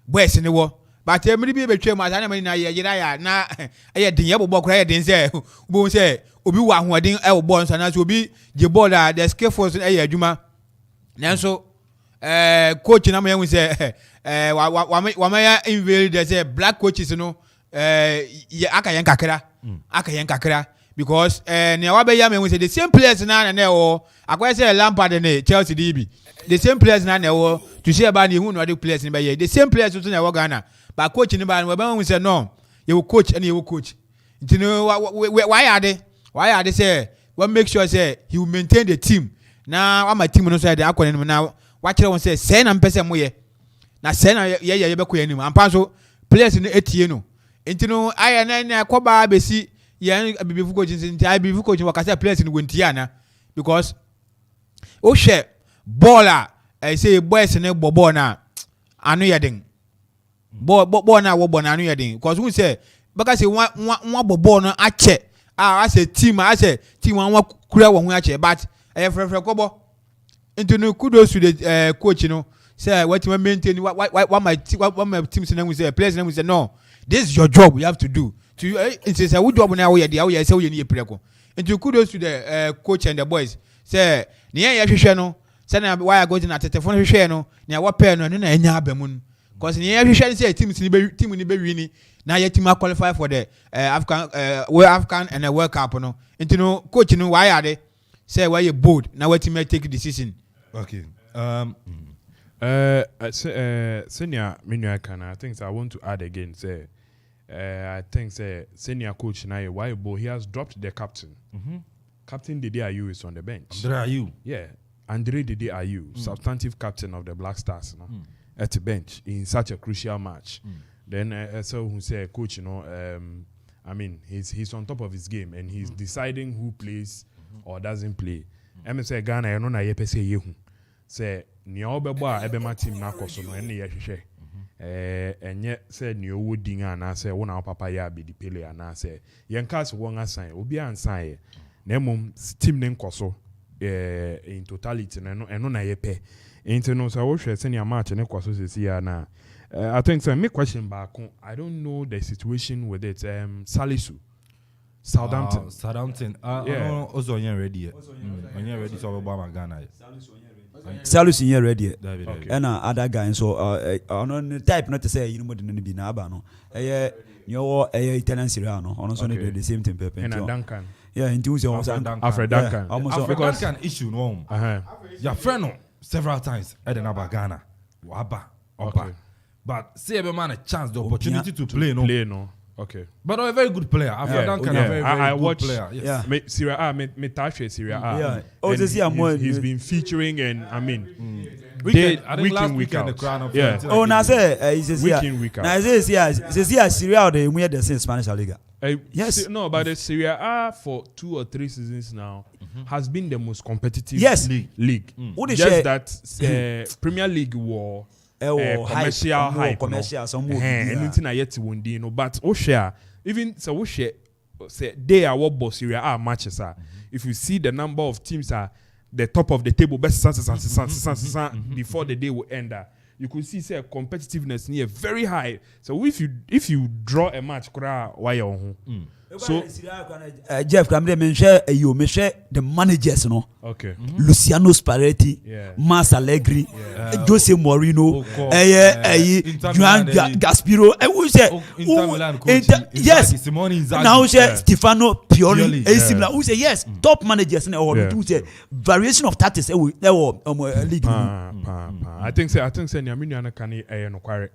boys in the war but me be betwe ma na na ye yira ya na e den ye bobo kra ye den say bo say obi wa hoden e bobo nso na so obi je ball da the skill force e ye adwuma nanso coach na me hu say wa ya invade the say black coaches no aka yen kakra because ne wa be ya me hu say the same players na o akwa say Lampard and Chelsea DB the same players na wo to see about the who no other players in be the same players to na wo Ghana but coach ni ba we hu say no you coach and you coach you know why are they say we make sure say he will maintain the team na my team no say the akwa ni na wa kire won say say na mpese mo ye na say na ye be ko anim ampa so players no etie no enti no aya na akoba besi ye bibifu coach nti ai bibifu coach wakasa players no wontia na because o share baller say boys ne bobo na anu yeden bo na wo bo na anu yeden because we say because say one bobo no ache as a team one kura wo hu ache but frefre kobo into no kudos to the coach no say what you maintain what my team say we say players we say no this is your job you have to do to it is a good job now we dey say we need preko into kudos to the coach and the boys say ne ya hwehwe no say na why I go to na tetefon hwehwe no ne wa pair no na anya abamu because ne ya hwehwe say team ni be wini na your team qualify for the African and the World Cup no into no coach no why are they say why you bold now what team take decision. Okay. Senior Minua Kana, I think I want to add again. Say, I think say senior coach now why he has dropped the captain. Captain Dede Ayew is on the bench. Andre Ayew. Yeah, Andre Dede Ayew, substantive captain of the Black Stars, no, at the bench in such a crucial match. Then so who say coach, I mean he's on top of his game and he's deciding who plays or doesn't play. Say Ghana you know na yepe say yehu. Say ni obebo a ebe ma team na koso no ene ye hwehwe. Enye say ni owo din ana say wo na papa ya be di pele ana say yen cast won asan obi ansan ye. Na mum team ne koso in totality na eno na yepe. Enti no say wo hwe senior match ne koso sesi ya na I think so. My question back. I don't know the situation with it. Salisu, Southampton. Southampton. Yeah. Also, you're ready. You're ready. So, we're Ghana. Salisu, you're ready. Okay. And other guy. So, on the type not to say you know more than be na no. You're Italian Syria no. Also, they do the same thing. And Duncan. Yeah, in two years. Alfred Duncan. Alfred Duncan issue no. Your friend several times. Edinburgh Ghana. Waba. Okay. But say every man a chance, the opportunity to play, no. Okay. But a very good player. I've done kind of very good player. Yes. Yeah. Syria A, me Tashe Syria A. Yeah. Oh, he's been featuring and I mean, week in, week out. Yeah. Oh, now say he's week in, week out. Now say Syria the we the same Spanish Liga. Yes. No, but the Syria A for 2 or 3 seasons now has been the most competitive league. Just that Premier League war. Commercial hype, anything I yet to win, but share even so share say they are what boss Syria are matches are. If you see the number of teams are the top of the table, best before the day will end, you could see say competitiveness near very high. So if you draw a match, why you so Jeff, me share the managers, no. Okay. Luciano Spalletti, Mas Allegri, Jose Mourinho, Juan Gaspiro. We say, yes. Now say Stefano Pioli. Similar. We say yes. Top managers now. We say variation of tactics. League. I think say Nyamini Anakani no kware.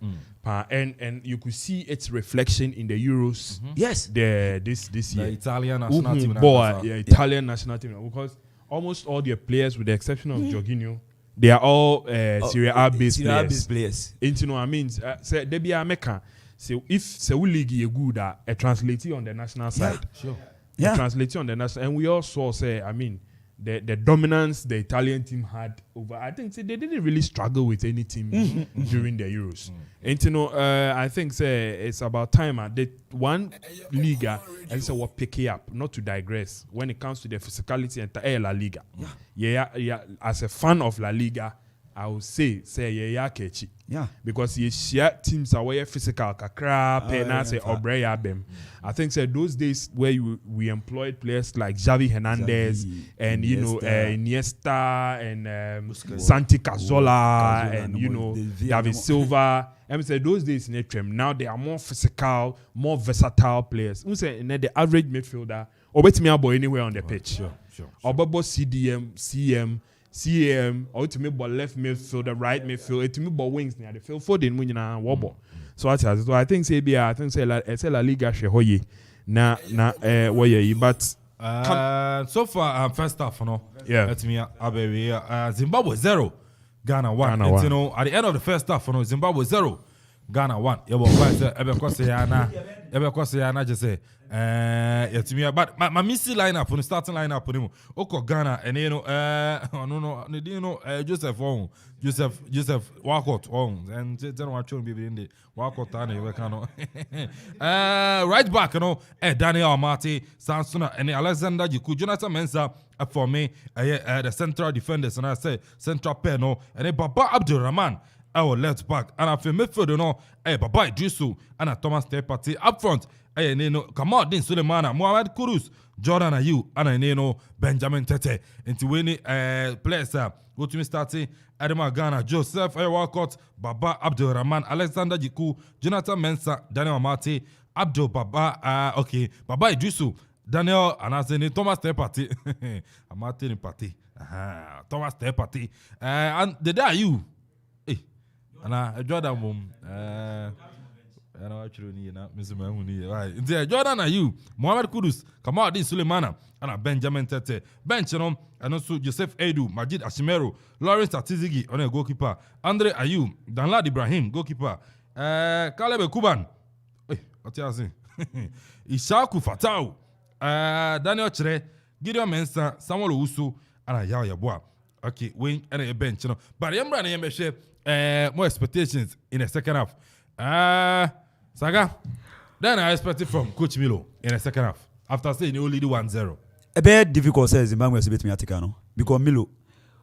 And you could see its reflection in the Euros. Yes. This year. The Italian national team. Italian national team. Because almost all their players, with the exception of Jorginho, they are all Serie A based players. And you know what I mean? Say they be American. So if Seoul League is good, a translating on the national side. Sure. Yeah. Translating on the national, and we also say, I mean, the dominance the Italian team had over, I think they didn't really struggle with any team during the Euros. And you know, I think it's about time that one Liga and so what pick it up, not to digress when it comes to the physicality and La Liga. Yeah, as a fan of La Liga, I would say yeah kechi. Yeah. Because you share teams are where physical kakra pena say obreya bem. I think say those days where we employed players like Xavi Hernandez and Iniesta and Santi Cazorla and David Silva. I say those days in Etrem, now they are more physical, more versatile players. We say the average midfielder or bet me about anywhere on the pitch. Sure. Or Bobo CDM, CAM, or to me about left midfielder, right midfield, to me about wings near the field for the winning wobble. So I think say La Liga shehoye na but so far first half yeah. Let me Zimbabwe 0 Ghana 1. Ghana 1. You know, at the end of the first half Zimbabwe 0 Ghana 1. Just say but my missing lineup on the starting lineup on him. Oko Ghana and Joseph Walcott and then what you be in the Walcott right back, Daniel Amati, Sansuna, and Alexander Jiku, Jonathan Mensah for me, the central defenders, and I say central pair, and Baba Abdul Rahman. Our left back and I feel midfield Baba Idrisu and Thomas Tepati up front. Kamaldeen Sulemana, Mohamed Kudus, Jordan Ayew, and Benjamin Tete. Into winning players go to me starting Adama Ghana, Joseph Walcott, Baba Abdul Rahman, Alexander Jiku, Jonathan Mensah, Daniel Amati, Abdul Baba, Baba Idrisu, Daniel Anasene, Thomas Tepati, Amati Party, Thomas Tepati, and the day you. And Jordan Jordan Ayew, Mohamed Kudus, Kamaldeen Sulemana, and Benjamin Tete. Bench, and also Joseph Edu, Majid Ashimero, Lawrence Atizigi, on a goalkeeper, Andre Ayew, Danlad Ibrahim, goalkeeper, Caleb Kuban, what you saying? Ishaku Fatau, Daniel Chere, Gideon Mensah, Samuel Usu, and Ayaw Yabua. Okay, wing and a bench, but I'm running more expectations in the second half. Saga, then I expect it from Coach Milo in the second half. After saying you only do 1-0. A bit difficult says Zimbabwe is a bit me atikano because Milo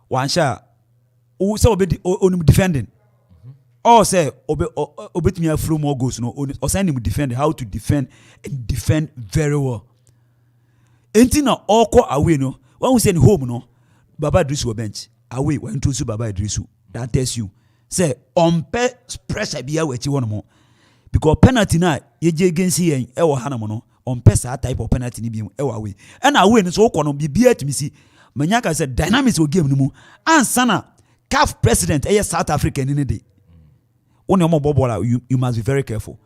one shot who so be defending. Or say obet me a flow more goals or send him defend how to defend and defend very well. Ain't na all call away no. When we send home Baba Idrisu bench away when to Baba Idrisu. That tells you say on pressure be away one more because penalty na ye against yen e wo hana mo no on pesa type of penalty ni bi e wo away and away no so kono bi bia timi si manyaka say dynamics o game no mu ansa na CAF president South Africa ni dey when you bobola you must be very careful.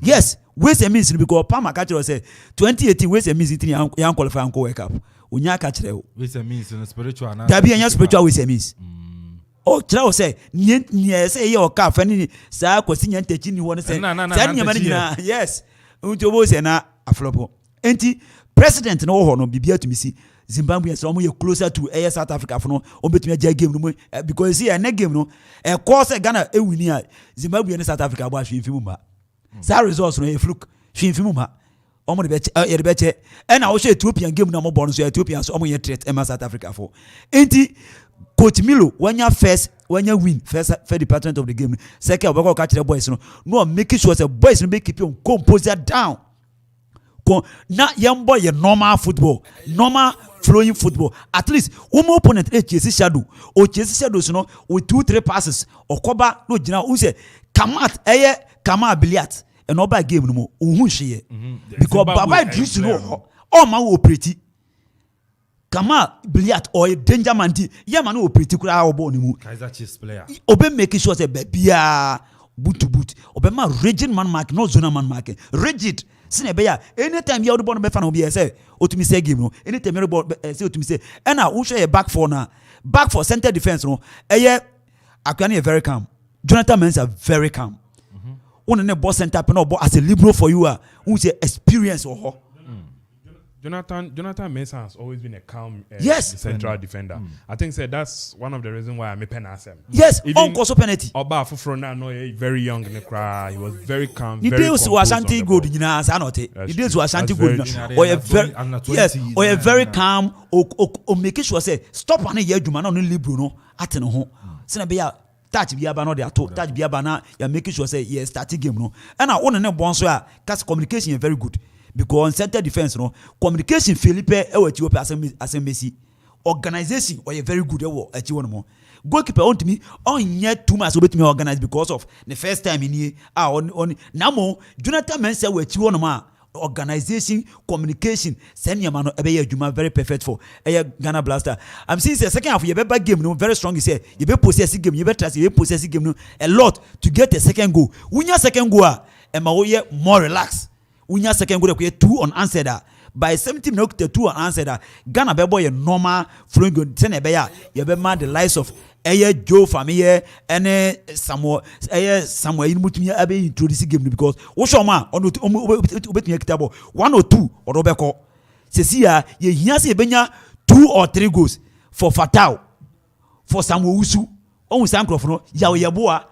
Yes, ways and means because Palmer catch say 2018 ways and means it yan qualify and World Cup onya catch ways and means in spiritual na that be any spiritual ways and means. Oh, tell say, say your calf and sa kwasi nyantechi ni won say. Yes. Unto bo say na aflopo. Enti president no ho no bibia to me see Zimbabwe so mo closer to South Africa for no o betumi agya game no because see na game no e call say Ghana e wini a Zimbabwe and South Africa bo ahwefim ma. Sa results no e fluke hwefim ma. Omo de be che e na wo she Ethiopian game na mo bo no so Ethiopians omo ye threat e South Africa for. Enti Coach Milo, when you win, first department of the game, second, we go catch the boys. No, making sure the boys make keep your composure down. Not young boy, normal football, normal flowing football. At least one more opponent chase shadow or chase shadows, with 2-3 passes or cover. No, you know who say come out billiard and no bad game no more. Because Baba Idrisu all my pretty. Kama Billiard or a danger man yeah man operate kura obo ni mu Kaiser Chiefs player obe make sure say bia boot to boot obe ma rigid man mark no zona man mark rigid sine be ya anytime you the be fan obi say otumi say game no anytime you say otumi say and na who share back for center defense no Akwani very calm Jonathan Mensah very calm one ne boss center no as a liberal for you who say experience or Jonathan Mensah has always been a calm central defender. I think that's one of the reasons why I'm a penalty. Yes, Uncle so penalty. Oba Fufrona no very young in the crowd. He was very calm. He deals with Ashanti good in Asanote. He deals with Ashanti good. Or a very calm or making sure say stop on a year man on liberal no at no sena be ya touch bi aba no dey ato touch bi aba na you making sure say you start game no and na one ne bon so a cause communication is very good because on center defense no communication Philippe e wa ti wo asem Messi organization or very good e wo achi one mo goalkeeper on to me on too much obetumi organize because of the first time in here on na mo Jonathan Mensah we achi one ma organization communication send your man ebe adwuma very perfect for Ghana Blaster. I'm seeing the second half you be back game no very strong. He say you be possess game, you be trust, you be possess game no a lot to get a second goal. Unya second goal e ma wo more relax. Unya second goal dey 2 unanswered by 70 minutes to 2 unanswered. Ghana be boy normal flowing goal send ebe ya you be mad the lies of Joe Famille and Samuel in mutumi abe introduce game because wo show man on obetumi kitabo 1 or 2 or obeko sesia ye hia se benya 2 or 3 goals for Fatau for Samuel Usu on Sankrof no ya yeboa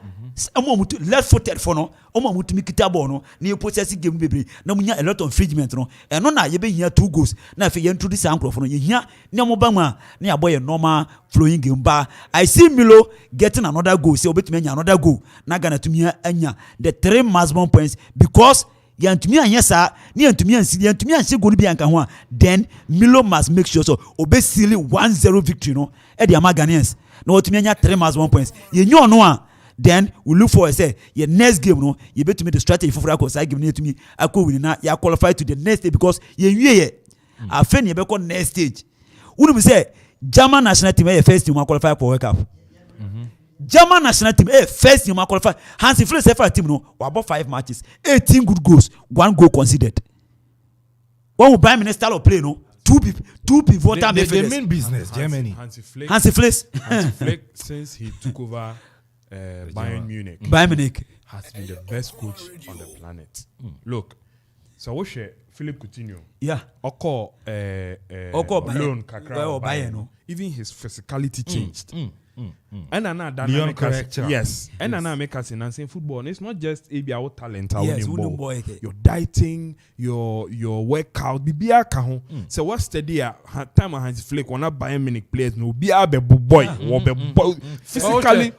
left footed for no omo mutumi kitabo no na possess game bebre na munya a lot of infringement no eno na ye be hia 2 goals na fe ye introduce Sankrof no ye hia ne mo ba ma na ya boy normal flowing game ba. I see Milo getting another goal say obetumi anya another goal na Ghana tumi anya the 3 maximum points because yantumi anya sa ni yantumi ansi goal bi anka ho then Milo must make sure so obe seal 1-0 victory no e dey ama Ghanaians na otumi anya 3 maximum points ye nyo no a then we look for say your next game no you bet me the strategy for Franco say game to me akọ win na ya qualify to the next stage because ye wie afen ye be call next stage wonu be say German national team first team qualify for World Cup German national team first team qualify Hansi Flick say team no we about 5 matches 18 good goals 1 goal conceded when we buy minister of play no two pivotal midfielders they mean business Germany Hansi Flick since he took over Bayern Munich has been the best coach on the planet. Look, so what Philippe Coutinho? Yeah. Oko loan kakra Bayern. Even his physicality changed. And another dynamic yes. And another make us in saying football. It's not just our talent. Yes, your dieting, your workout. Bibia kaho. So what's the deal? Time Hansi Flick wanna Bayern Munich players no be a boy. Physically.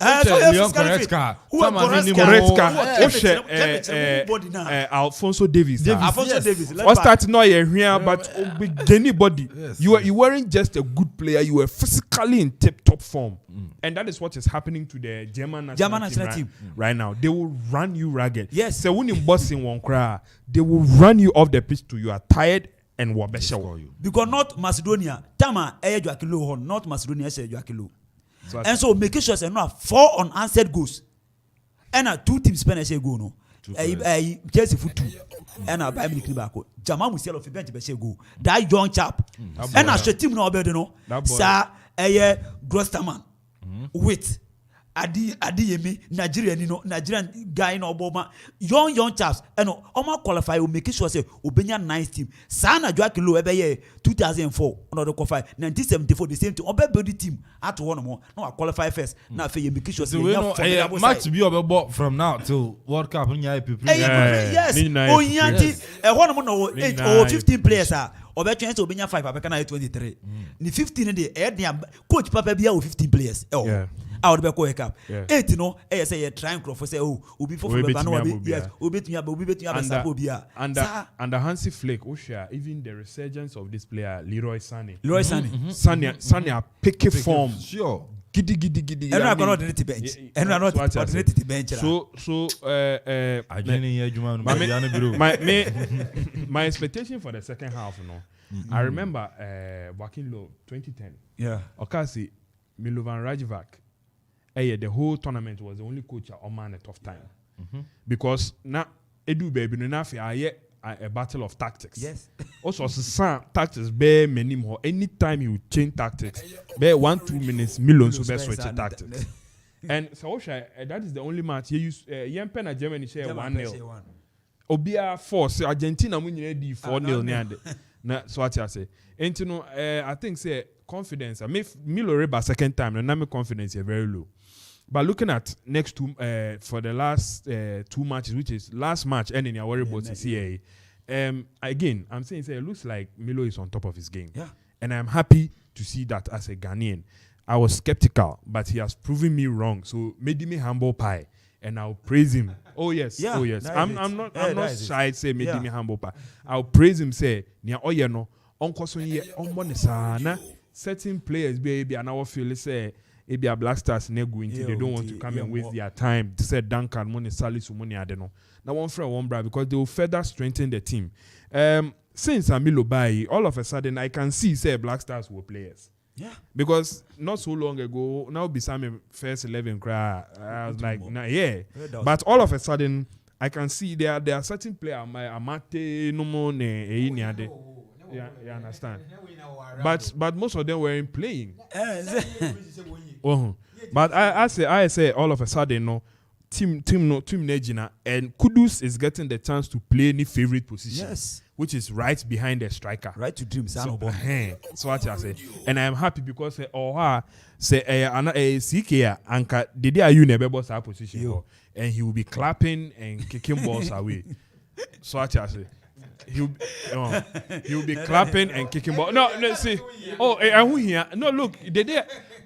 Alphonso Davies. What's that? No, you're here, but anybody. You weren't just a good player. You were physically in top form. And that is what is happening to the German national team right now. They will run you ragged. Yes. So when you boss in one cry, they will run you off the pitch till you are tired and will score you. Because not Macedonia, Tama Joakilo, not Macedonia Joakilo. And so making sure that not 4 unanswered goals. And 2 teams spend a goal no. Chelsea for 2. And I buy me back. Jamal Musiala of bench be go. That young chap. And I should team no be no. Sir Grosterman. With Adi Yemi, Nigerian guy in Obama, young chaps, and Oma qualify will make sure say Obenya nice team. Sana Joakilo every year 2004 another qualify 1974 the same team. Obe build the team at one more. No, I qualify first. Now for you make sure say match be about from now till World Cup. Yes. Oh yanti one more no 8 or 15 players are. Obe chance Obenya 5 abeka na 23. Ni 15 dey coach papa bia 15 players. I would be World Cup. 8 no say trying for say obi for yes obi to under Hansi Flick even the resurgence of this player Leroy Sané. Sané pick form. Sure. Giddy. And I cannot the bench. And I not the bench. My expectation for the second half, I remember Joaquin Low 2010. Yeah. Okasi Milovan Rajevac. The whole tournament was the only coach at Oman a tough time. Because now Edu baby no a battle of tactics. Yes. Also some tactics bare minimum anytime you change tactics. Bare 1-2 minutes millions so best switch tactics. And so that is the only match you use Yempen and Germany share 1-0. Obia force Argentina win the 4-0 near na so what I say. And you know I think say confidence. I mean Milo Reba second time and my confidence is very low. But looking at next 2 for the last 2 matches, which is last match ending our worry about CCA. Again, I'm saying it looks like Milo is on top of his game. Yeah. And I'm happy to see that as a Ghanaian. I was skeptical, but he has proven me wrong. So made me humble pie, and I'll praise him. Oh yes, Yeah, oh yes. I'm not shy to say made me humble pie. I'll praise him. Say nia oyeno onko so ye ombone sana certain players baby and our feel say maybe a Black Stars negu into they don't want to come and waste their time to say Duncan money Salisu money adeno. Now one friend one bra because they will further strengthen the team. Since Amilo Bai, all of a sudden I can see say Black Stars were players. Yeah. Because not so long ago, now Bisame first 11 cry. I was like, nah, yeah. But all of a sudden, I can see there are certain players. Amate no more yeah, you understand. But most of them weren't playing. But I say all of a sudden, no. Team Nejina and Kudus is getting the chance to play any favorite position. Yes. Which is right behind the striker. Right to dream. So what I say. And I am happy because CK Anka did you never boss our position and he will be clapping and kicking balls away. So what I say. He'll be clapping and kicking balls. No, see. Oh, and who here? No, look,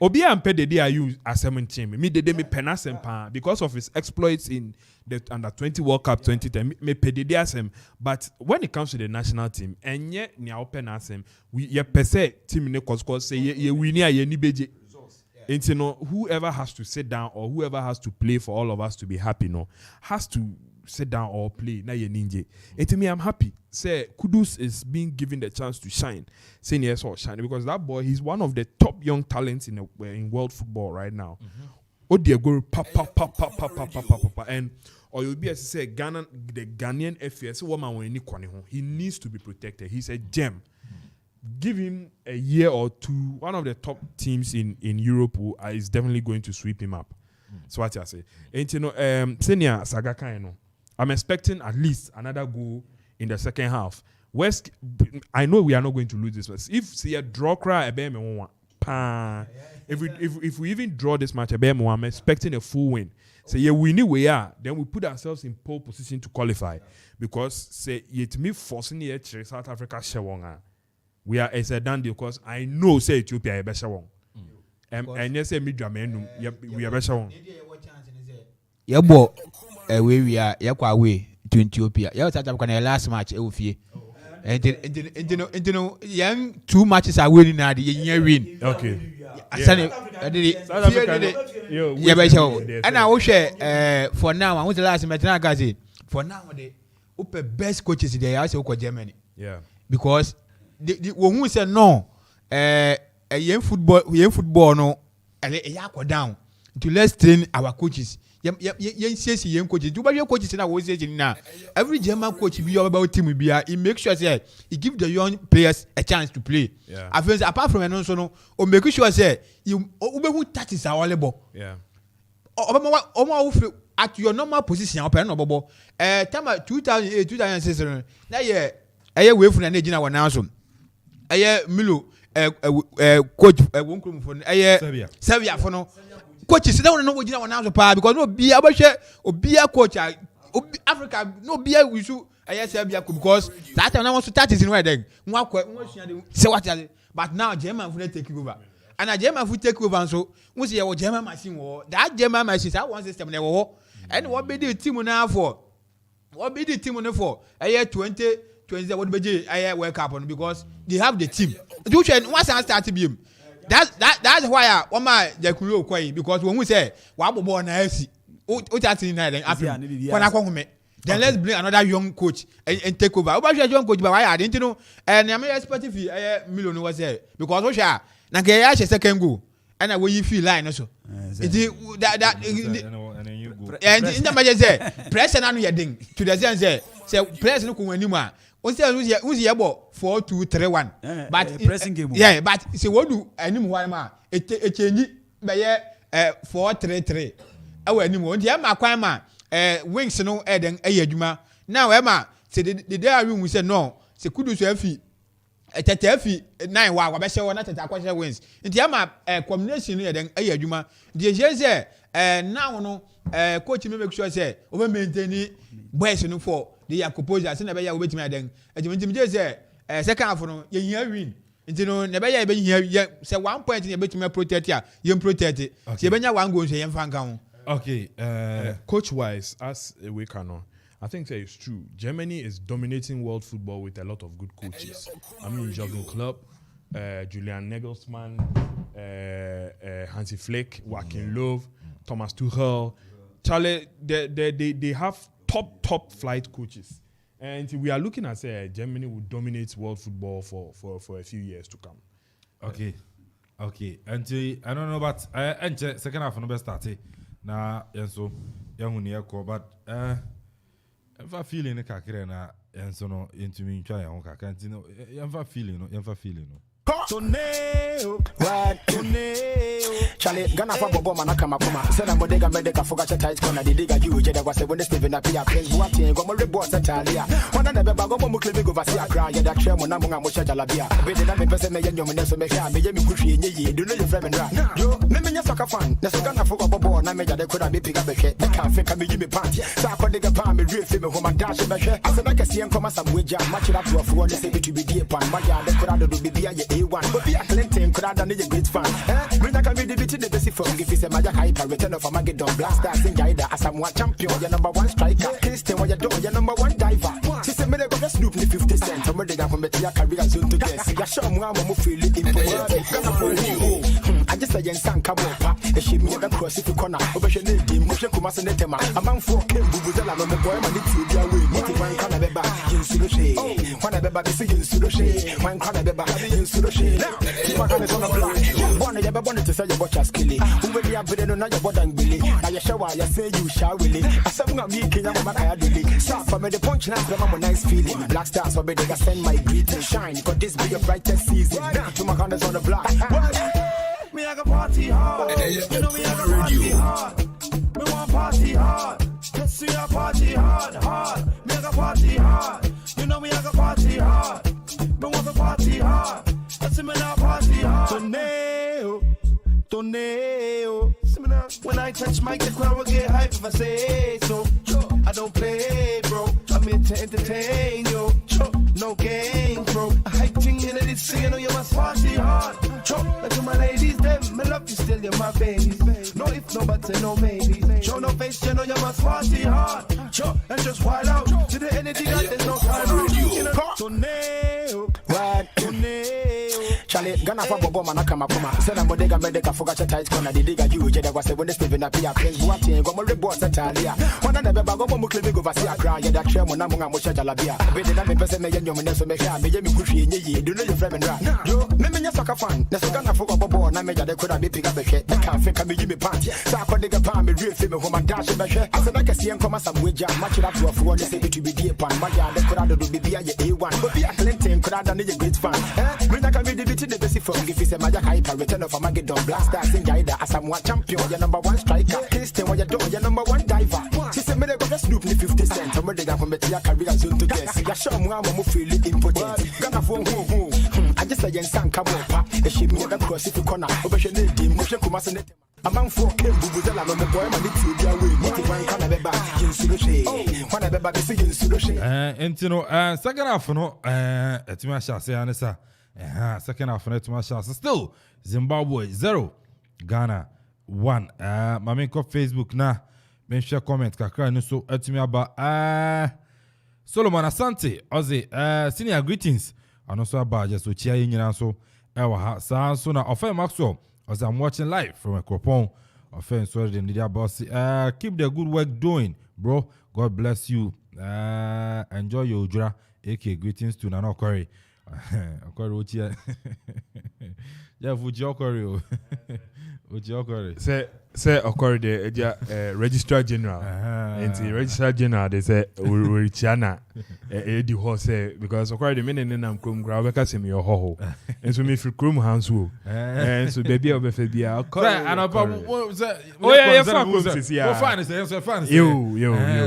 Obi Ampe the day I use as 17. Me the day me penasem because of his exploits in the under 20 World Cup 2010. Me pedediasem. But when it comes to the national team, and yet ni open asem, we ye pese team ne kosko say ye win ye ni beje. And you know, whoever has to sit down or whoever has to play for all of us to be happy, no, has to sit down or play. Na ye ninja. And to me, I'm happy. Say Kudus is being given the chance to shine. Saying yes or shine because that boy, he's one of the top young talents in world football right now. Oh dear, go papa, and or you'll be as say Ghana, the Ghanaian FS woman when he needs to be protected. He's a gem. Give him a year or two. One of the top teams in Europe who is definitely going to sweep him up. So what I say, and you know, Senior Sagaka, you know, I'm expecting at least another goal in the second half. West, I know we are not going to lose this match. If see a draw cry, if we even draw this match, I'm expecting a full win. So yeah, we knew we are. Then we put ourselves in pole position to qualify because say yet me forcing the South Africa shewonga. We are as a done deal because I know say Ethiopia is better one. And yes, me Jamaican, we are better one. Yeah, boy, we are away to Ethiopia. Yeah, South Africa the last match Efie. And you know, young 2 matches are winning now. The year win. Okay. And I will share for now. I want the last match. For now, the best coaches they are also Germany. Yeah. Because the when we say no, young football no, down. To let's train our coaches. Young coaches. Do your coaches in our saying now. Every German coach be about team will be he makes sure say he give the young players a chance to play. Yeah. Apart from no, or make sure say you who touches our labor. Yeah. At your normal position, open no bobo. Time 2008, 2006. Now yeah, I wait for an agent our announcement. Milo coach won't for Serbia for no. Coaches don't know what you know now because no be about share or be a coach Africa no be a we should Serbia because that time I want to start is in right then. Say what but now German will take over. And a German will take over so we see our German machine war. That German machine that one system they war. And what be the team now for? What be the team for? A year 2020 what be a World Cup on because they have the team. Do you once I start to be that's why one my Jakuyo kwai because when we say wa bobo na FC that's in then then let's bring another young coach and take over. About your young coach but why I didn't know and I'm expecting fee million was there because we share na get ya second goal and I you feel line also that and in the message say press na no yeding to the sense say press no ko anima who's the about 4-2-3-1 but pressing game yeah but say what do anim why ma it change by 4-3-3 aw anim won dia ma kwan ma wings no eden adwuma now e ma say the day we say no say kudu so afi tete 9 wa be share na tete akwashe wings ntia ma combination no eden adwuma the je say now no coach me make sure say o maintain boys no for they are composed as na be ya obetimi aden ejimtim je say second half no ye win nti no ne be ya be hia say 1 point ne betumi protect ya yem protect it say be nya 1 goal so yem fa nka ho. Okay, coach wise, as a Wekano, I think that it's true. Germany is dominating world football with a lot of good coaches. I mean, Jürgen Klopp, Julian Nagelsmann, Hansi Flick, Joachim Löw, Thomas Tuchel. Charlie, they have top flight coaches. And we are looking at Germany will dominate world football for a few years to come. Okay. And I don't know, but second half no best start. Na yenso yahu ne yakọ but emfa feeling kakere na yenso no yentumi ntwa yahu kakere ntino yemfa feeling no Toneo, Charlie, Ghana for Bobo Manakama, Sena Bodega Medica Fogata Tight Corner, the digger you, Jeda was when the Stephen Apia plays Buati, Gomory Boss Italia. One of the Bagomo Muklimigo Vasia cry, and that chairman Namunga Mushalabia. We did not invest in the young Minnesota Meka, Mayami Kushi, do know your friend Ra. Yo, Mimia Soccer Fan, the Sagana for Bobo, and I made that they could have been picked up a head. I can't think I may give me pants. So I could dig a palm, a real film, home and dash in the head. As I can see and come as some wager, match it up to a 4 to say to be deep on my yard, the Corado to be A1. But be a Clinton, could I done a great fan? Bring a comedy to the best phone, if it's a magic hyper, return of a Magedon blaster, in Jaida, as I'm one champion, your number 1 striker. Christian, when you do, your number 1 diver. She said, me go just Snoop, 50 cents, from where they got from the career zone to guess. You show me, I'm feeling important. I just say, young son, come up, and she me a cross if you corner, over your name, motion commas and netema. Among 4 came, Bubuzella, no boy, my little dear way, one kind of a bag, in Sudoche, one of the baby, in Sudoche, one kind of a bag, in Sudoche. One of the bonnet to say your watch as killy. Who will you have been on your body and Billy? Now you shower, you say you shall willy. I said, I'm making a Macaya Dilly. Stop for me the punch now, I'm a nice feeling. Black stars for me, they can send my greeting. Shine, for this be your brightest season. To my corners on the block. Me I go party hard. You know me I go party hard. Me want party hard. Let's see a party hard. Me I go party hard. You know me I go party hard. Me want to party hard. Let's see me now party hard. Toneo. When I touch mic, the crowd will get hype if I say so. I don't play, bro. I'm here to entertain, yo. No game, bro. I hype thing in this singing, know you must party hard. And to my ladies, them, me love you still, you're my baby. No if, no buts, and no maybe. Show no face, you know you must party hard. And just wild out to the energy that there's no time. Toneo. Charlie, Ghana for Bobo Manakama, Sena Bodega Medica Fogata Tight Corner, the digger you, Jeda was when the Stephen Apia plays Buati, Gomory Boss Italia. One of the Bagomo Muklimigo Vasia cry, and that chairman Namunga Mushalabia. We did not invest in the young Minnesota Meka, Mayami Kushi, do know your friend Ra. Yo, Mimia Soccer Fan, the Sagana for Bobo, and I made that they could have been picked up a head. I can't think I may give me pants. So I could dig a palm, a real film, home and dash in the head. As I can see and come as some wager, match it up to a 4 to say to be deep on my yard, the Corado to be A1. But be a Clinton, could I done a great fan? Bring a comedy to the best phone, if it's a magic hyper, return of a Magedon blaster, in Jaida, as I'm one champion, your number 1 striker. Christian, when you do, your number 1 diver. She said, me go just Snoop, 50 cents, from where they got from the career zone to guess. You show me, I'm feeling important. Ghana for home. I just say, young son, come up, and she me a cross if you corner, over your name, motion commas and netema. Among 4 came Bubuzella, no boy, my little dear way, one kind of a bag, in Sudoche, one of the baby, in Sudoche. And you know, second half, no, at Masha, say, Anessa. Second half, no, Masha. Still, Zimbabwe 0, Ghana 1. My main Facebook na, make sure comment, kakra, no so, me about, Solomon Asante, Ozzy, senior greetings, and also about just so cheer in so, so now, offer Maxwell. As I'm watching live from a Cropon, offense sorry the media boss. Keep the good work doing, bro. God bless you. Enjoy your Ujura. AK greetings to Nana Okori. Okori Uchi. Yeah, Fuji Okori. Uchi Okori. Say Okori the Registrar General. And the Registrar General they say we China. Edi ho say because Okori the minute nam krum gra we ka sem your ho. And so me free krum hands and so baby obefe bia Okori. And oh yeah, you fine say fine. Yo.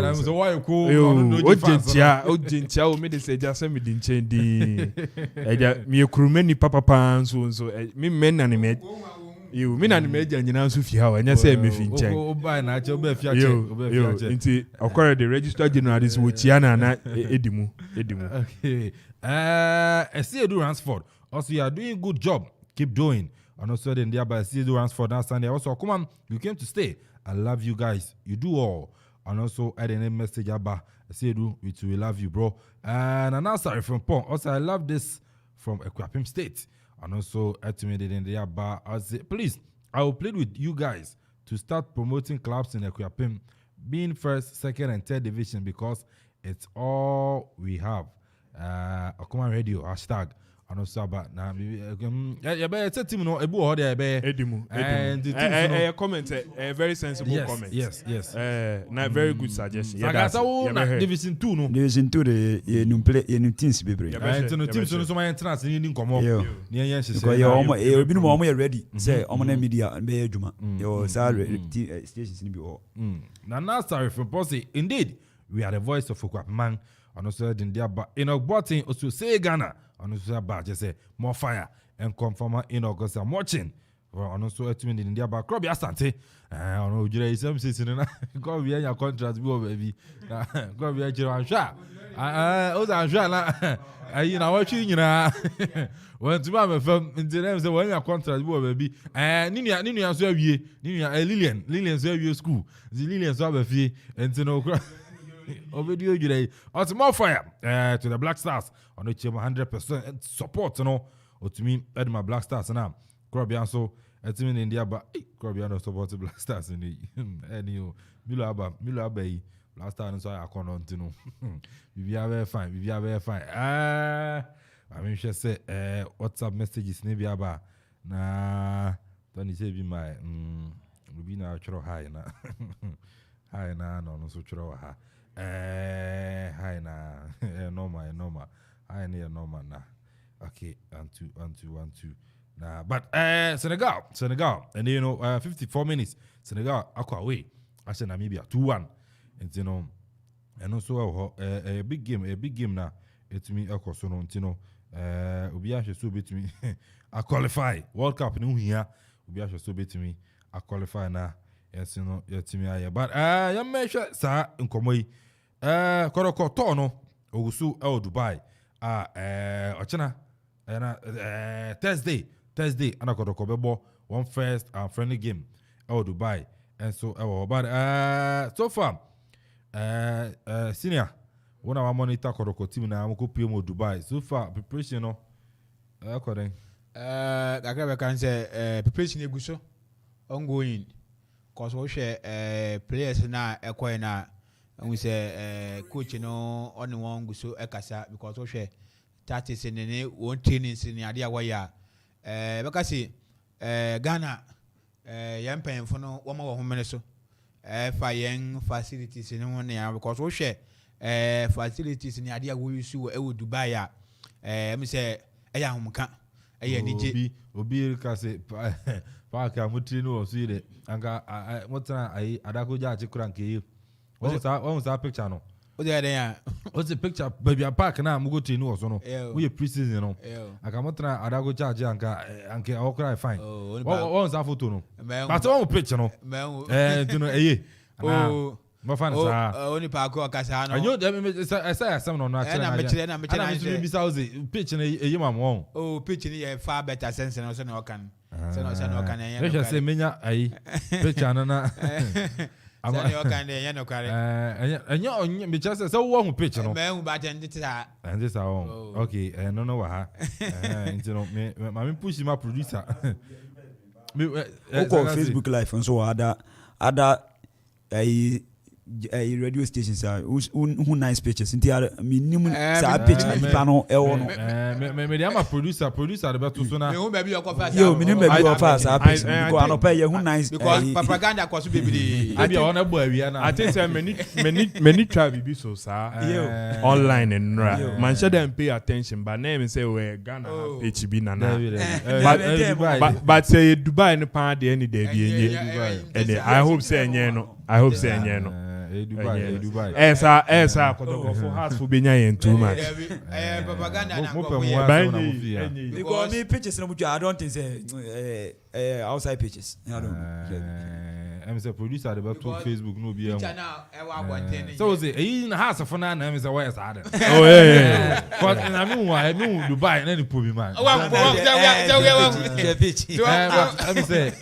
I'm so why cool. Ojintia o me dey say just me din chen di. Eja me krume ni papa pan so me men na me you mean and major nyina so fi ha anya say me fi nchen o buy na che o be fi ache nti Okori the Registrar General this wo tia na edimu okay Edu Ransford Also, you are doing a good job. Keep doing. And also, then there by season runs for that Sunday. Also, come on, you came to stay. I love you guys. You do all. And also, add a message about say do we love you, bro. And another from Pong. Also, I love this from Equapim State. And also, estimated in the bar. I say, please, I will plead with you guys to start promoting clubs in Equapim, being first, second, and third division because it's all we have. Okuma Radio hashtag. And also about now, team no ebu or there and a comment, a very sensible comment. Yes. Not very good suggestion. Division 2 no. Division 2 the new play new teams be brave. And the teams so my entrance in komo. Yeah, because you been more ready. Say omo media be adwuma. Your salary stations ni be all. Now sorry for Posse. Indeed, we are the voice of Okwapman. And also in there but in Ogbotin also say Ghana. And also about just say more fire and confirm in August I'm watching. And also in India but Krobby Asante. I don't know you some season go be your contract baby. Go be your shot. I'm sure na you know what you know. When to my firm in the name say when your contract baby. Nini so wie. Lillian so wie school. The Lillian so be fie and to know video today. Also more fire to the Black Stars on which 100% support no or to me my Black Stars now. Krobby so team in India but Krobby no support the Black Stars in the anyway Milo Abbey Black Stars so I can on to know. We are very fine. I mean just say WhatsApp messages maybe about na don't say be my be na choro high na high na no so choro ha hi na normal hi near normal na okay 1 2 nah but Senegal and you know 54 minutes Senegal aqua away I said Namibia 2-1 and you know and also a big game now it's me aqua so no you know obi a so bit me I qualify World Cup no here obi a so bit me I qualify na yes you know your team here but ya measure sa nkomoyi Koroko Tono Ogusu El Dubai Ochana Thursday and Koroko Bebo one first friendly game El Dubai and so but so far senior one of our monitor Koroko team na amko PM Dubai so far preparation no according I can say preparation eguso ongoing cause we share players na ekwa na we say coach no on one go so ekasa because we share tactics in the one training in the idea where because Ghana young pen for no one more home so for young facilities in one year because we share facilities in the idea we use Dubai me say home can obi ka se park amutri no so ide anga motana ai adako ja chikura nke what's that picture no what's the picture baby park na mugo tinu oso no we pre-season no aka motana adako charge anke okra fine what's that photo no but one picture no you know my fan only park akasa no anyo I say some no na me be sauce pitch na yima mo pitch ni far better sense no so no kan so no kan let's just say menya ai picture na Sani okande ya no kare. Enyo me just say wo hu pitch no. Me hu ba ten this on. Okay, no wa ha. You know me push my producer. Me Facebook live and so other radio stations are who nice pictures in the minimum sa picture panel e wo no me dey am producer the better so na me who baby your coffee yo minimum baby your fast because anopa ye who nice because propaganda cause baby I be on ebo awia na I think say many try be so sa online and man should them pay attention but name say we Ghana HB nana but say Dubai no pa dey any day be enye I hope say enye no Dubai. Esa kodo for heart for benya yen too much. Propaganda na because me pictures no I don't think say outside pictures. I don't. I'm say producer the to Facebook no be am. So say in house for na I'm say where sad. Oh yeah. But I mean Dubai na the pobi man.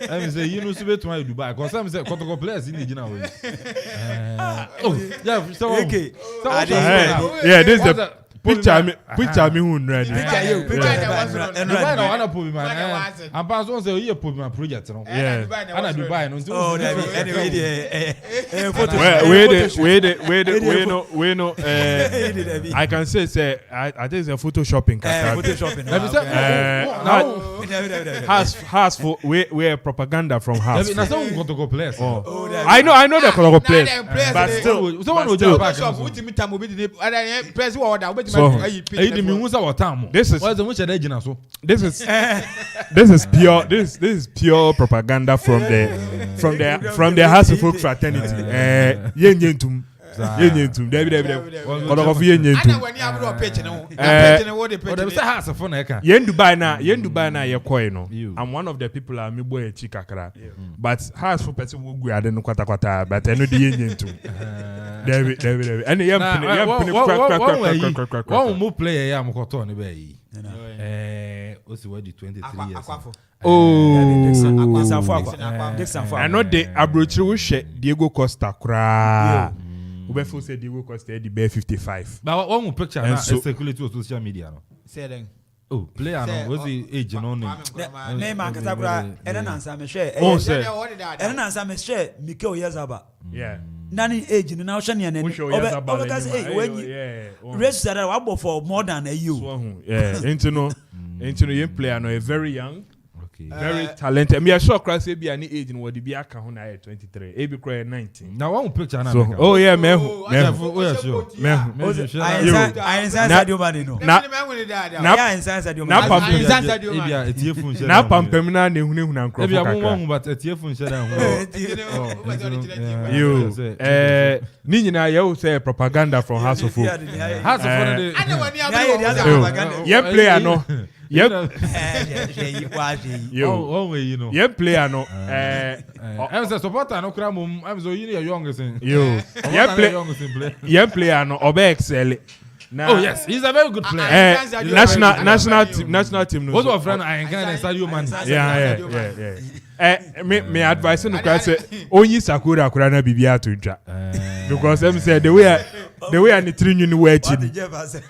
I'm say you know so be to Dubai cuz I'm say Kotoko place in Nigeria we. Oh, yeah, so okay. Yeah, this is the picture me who ready. Dubai no wana pobi man. And pass on say you pobi man project no. Yeah. Ana Dubai no. Oh, anyway, we know. I can say I think it's a photoshopping. Photoshopping. Has for we propaganda from house. Na so go to go place. I know the Kotoko place. But still, someone will just back. This is pure propaganda from the Hasselfolk fraternity. Yenyentum. Dubai na ye koi no. I'm one of the people a me boy chikakra. But Hasselfolk person wo gu ade no kwata but eno de yenyentum. David. And one more player ya mkoto ni be yi. Osi wadi 23 years. Dixon I know the abrochiri wo hwe Diego Costa kra. We feel say Diego Costa the bear 55. But one more picture na circulate on social media no. Say then. Oh, player no, what's the age no name? Name man katabra ena answer me share. Ena answer me share Mikel Yazaba. Yeah. Nani age ni na hwe ne ne. Because when you register that for more than a year. Yeah, into no young player no very young. Very talented. Me sure class be any age in what the be aka ho na 23. E be cry 19. Now one picture na. So, oh yeah, me. I inside Sadio Mane no. Na inside Sadio Mane. Na pampem na ne hunu nkro. E bia mo but etiefun share na You ni nyina ye say propaganda from Hasselfolk. Yeah player no. Yep. Yeah player no. I'm say supporter no kra mum. I'm so you youngest. Yeah player no obe excel. Oh yes, he's a very good player. National team. What's your friend? I can Sadio Mane. Yeah. Me advice no kra say onyi Sakura kra na bibia to ntwa. Because them say the way and the three new way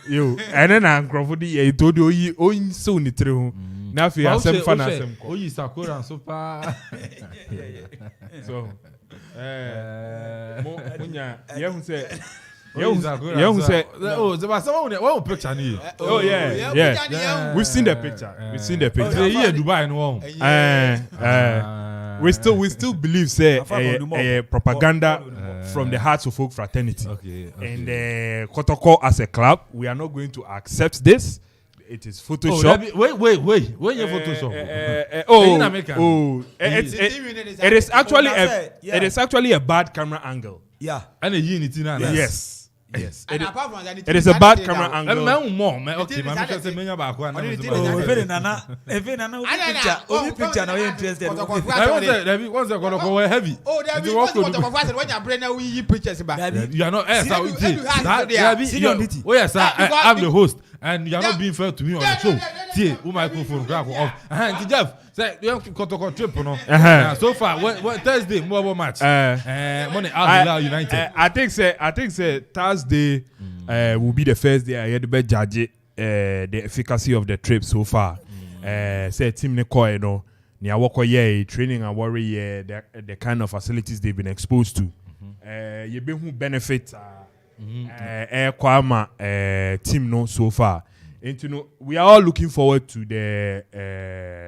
you and then Uncle Fudi told you oyin so ni three ho na fi asem fa na asem ko oyi Sakura so pa so munya you say oh the someone one picture ni oh yeah we've seen the picture here Dubai no we still believe say propaganda from the Hasselfolk fraternity. Okay. And Kotoko as a club, we are not going to accept this. It is Photoshop. Wait. When you Photoshop? It is actually a bad camera angle. Yeah. And a unity now. Yes. And apart from that, it is a bad camera angle. Okay, man, because the many about one. Picture now interested. Once I gonna go heavy. Oh, there be one when your brain we pictures back. You are not oh yes, I'm the host and you are not being fair to me on the show. See, who microphone grab off. And Jeff, say you have to Kotoko trip no. So far when Thursday more match. Money Al United. I think say Thursday will be the first day I had to judge the efficacy of the trip so far. Say team ne koi no ni awoko ye training and worry the kind of facilities they've been exposed to. You be who benefit kwama team no so far. And you know we are all looking forward to the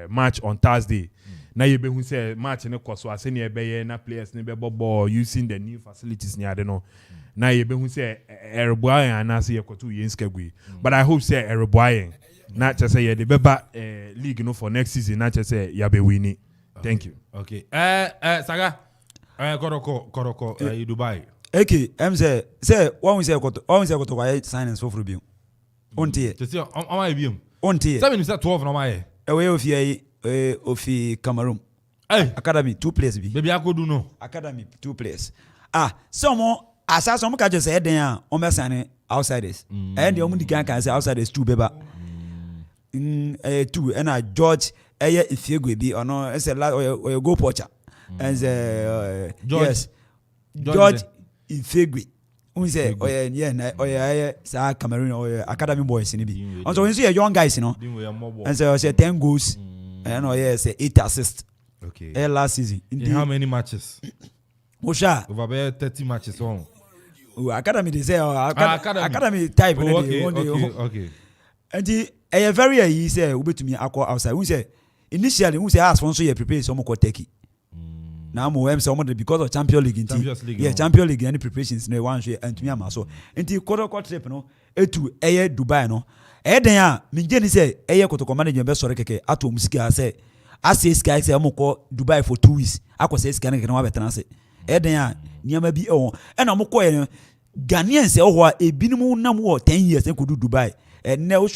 match on Thursday. Now you be who say match ne kwaso ase ne be na players ne be ball using the new facilities ne ade no. Now you be who say Ereboayen anase yekoto yenskagui. But I hope say Ereboayen not just say the beba league no for next season not just say ya be winning. Thank you. Okay. Saga Koroko Dubai. Okay, say one we say koto why signings for Rubio. Ontie. Just see on my beam. Ontie. 7 is 12 no my. Away of ye of Cameroon. Academy 2 players bi. Baby akodu no. Academy 2 players. Some asasa some ka just say den a on be sign outsiders. And the only can say outsiders 2 beba. 2 and George Ifiegwe bi ono say or go poacher. And yes. George Ifiegwe. We say say Cameroon or Academy boys in bi. And so when you see young guys, you know. And say 10 goals and say 8 assists. Okay. Last season. In how many matches? Osha. Over 30 matches on. Academy they say academy type. Okay. And the very he say we to me outside. We say initially we say sponsor you prepare some ko Turkey. Now mo say because of Champions League. Yeah, Champions League any preparations no one share and to me am so. Enti quarter trip no etu Dubai no. Den a me je ni say kotoko manager be sore keke ato musika say ase sky say amko Dubai for 2 weeks. Akose sky na wa betena say. Den a niam bi e na amko ye Ghanaians e ho a ebinim nam wo 10 years e kodu Dubai. Ne o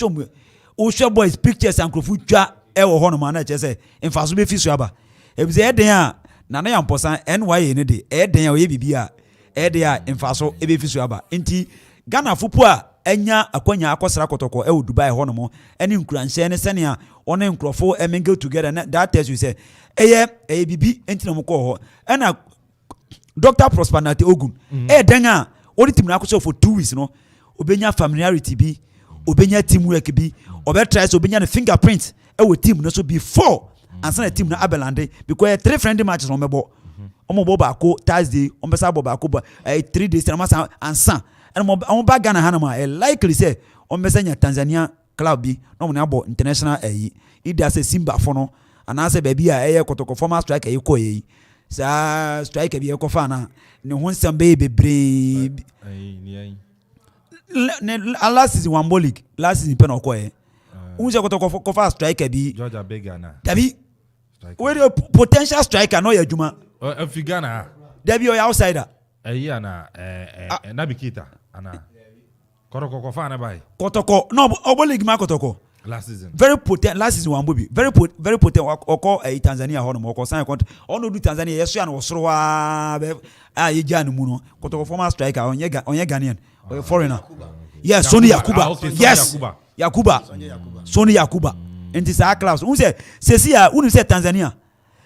show boys pictures and krofu twa e wo ho no ma na che say infaso be fi so aba. E bi say den a na na yamposan NY ne de den a o ye bibia den a infaso e be fi so aba. Enti Ghana fupu a enya akwanya akosra kotoko e wo Dubai ho no mo ene nkuranhye ne sene a one nkrofo e mingle together that tells you say eye bibi enti na mo ko ho ena Dr. Prosperity Ogun den a only team na akosho for 2 weeks no obenya familiarity bi obenya teamwork bi obe try so obenya fingerprint e wo team no so before and na team na abelande because 3 friendly matches on mebo omo ba ko Thursday on be sa ba ko 3 days na masa ansa and mo ba Ghana hanama likely say on be sanya Tanzania club bi no mo na abo international either say Simba for no and answer baby a kotoko former striker ko sa striker bi e ko fa na ne ho nsam be bebre last season one league last season pen ko unje kotoko fa striker bi George Abegana dabi we the potential striker no ya juma Afigana dabi o outsider na Nabikita ana kotoko fa na bai kotoko no obo league ma kotoko last season very potent last season one bobi very potent oko Tanzania ho no oko sign contract ono do Tanzania yeso ya no soro wa ye gya no mu no kotoko former striker onye Ghanaian foreigner yes Sony Yakuba yes Yakuba Sony Yakuba enti sa class un say un Tanzania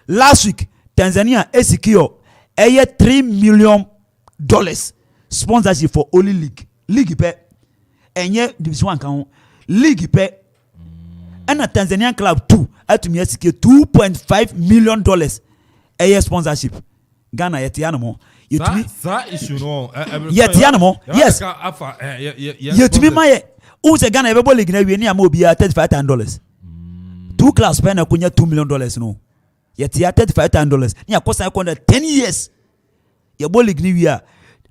last week Tanzania secure $3 million sponsorship for only league pe enye division 1 kan league pe and a Tanzanian club 2 atumi secure $2.5 million sponsorship Ghana yetiano mo yetumi sa issue no yetiano mo yes yetumi maye un say Ghana ebebo league na wie ni am obi $35,000 two class pen akunya $2 million no yetia $35,000 ni akosa konda 10 years ye bo league ni wia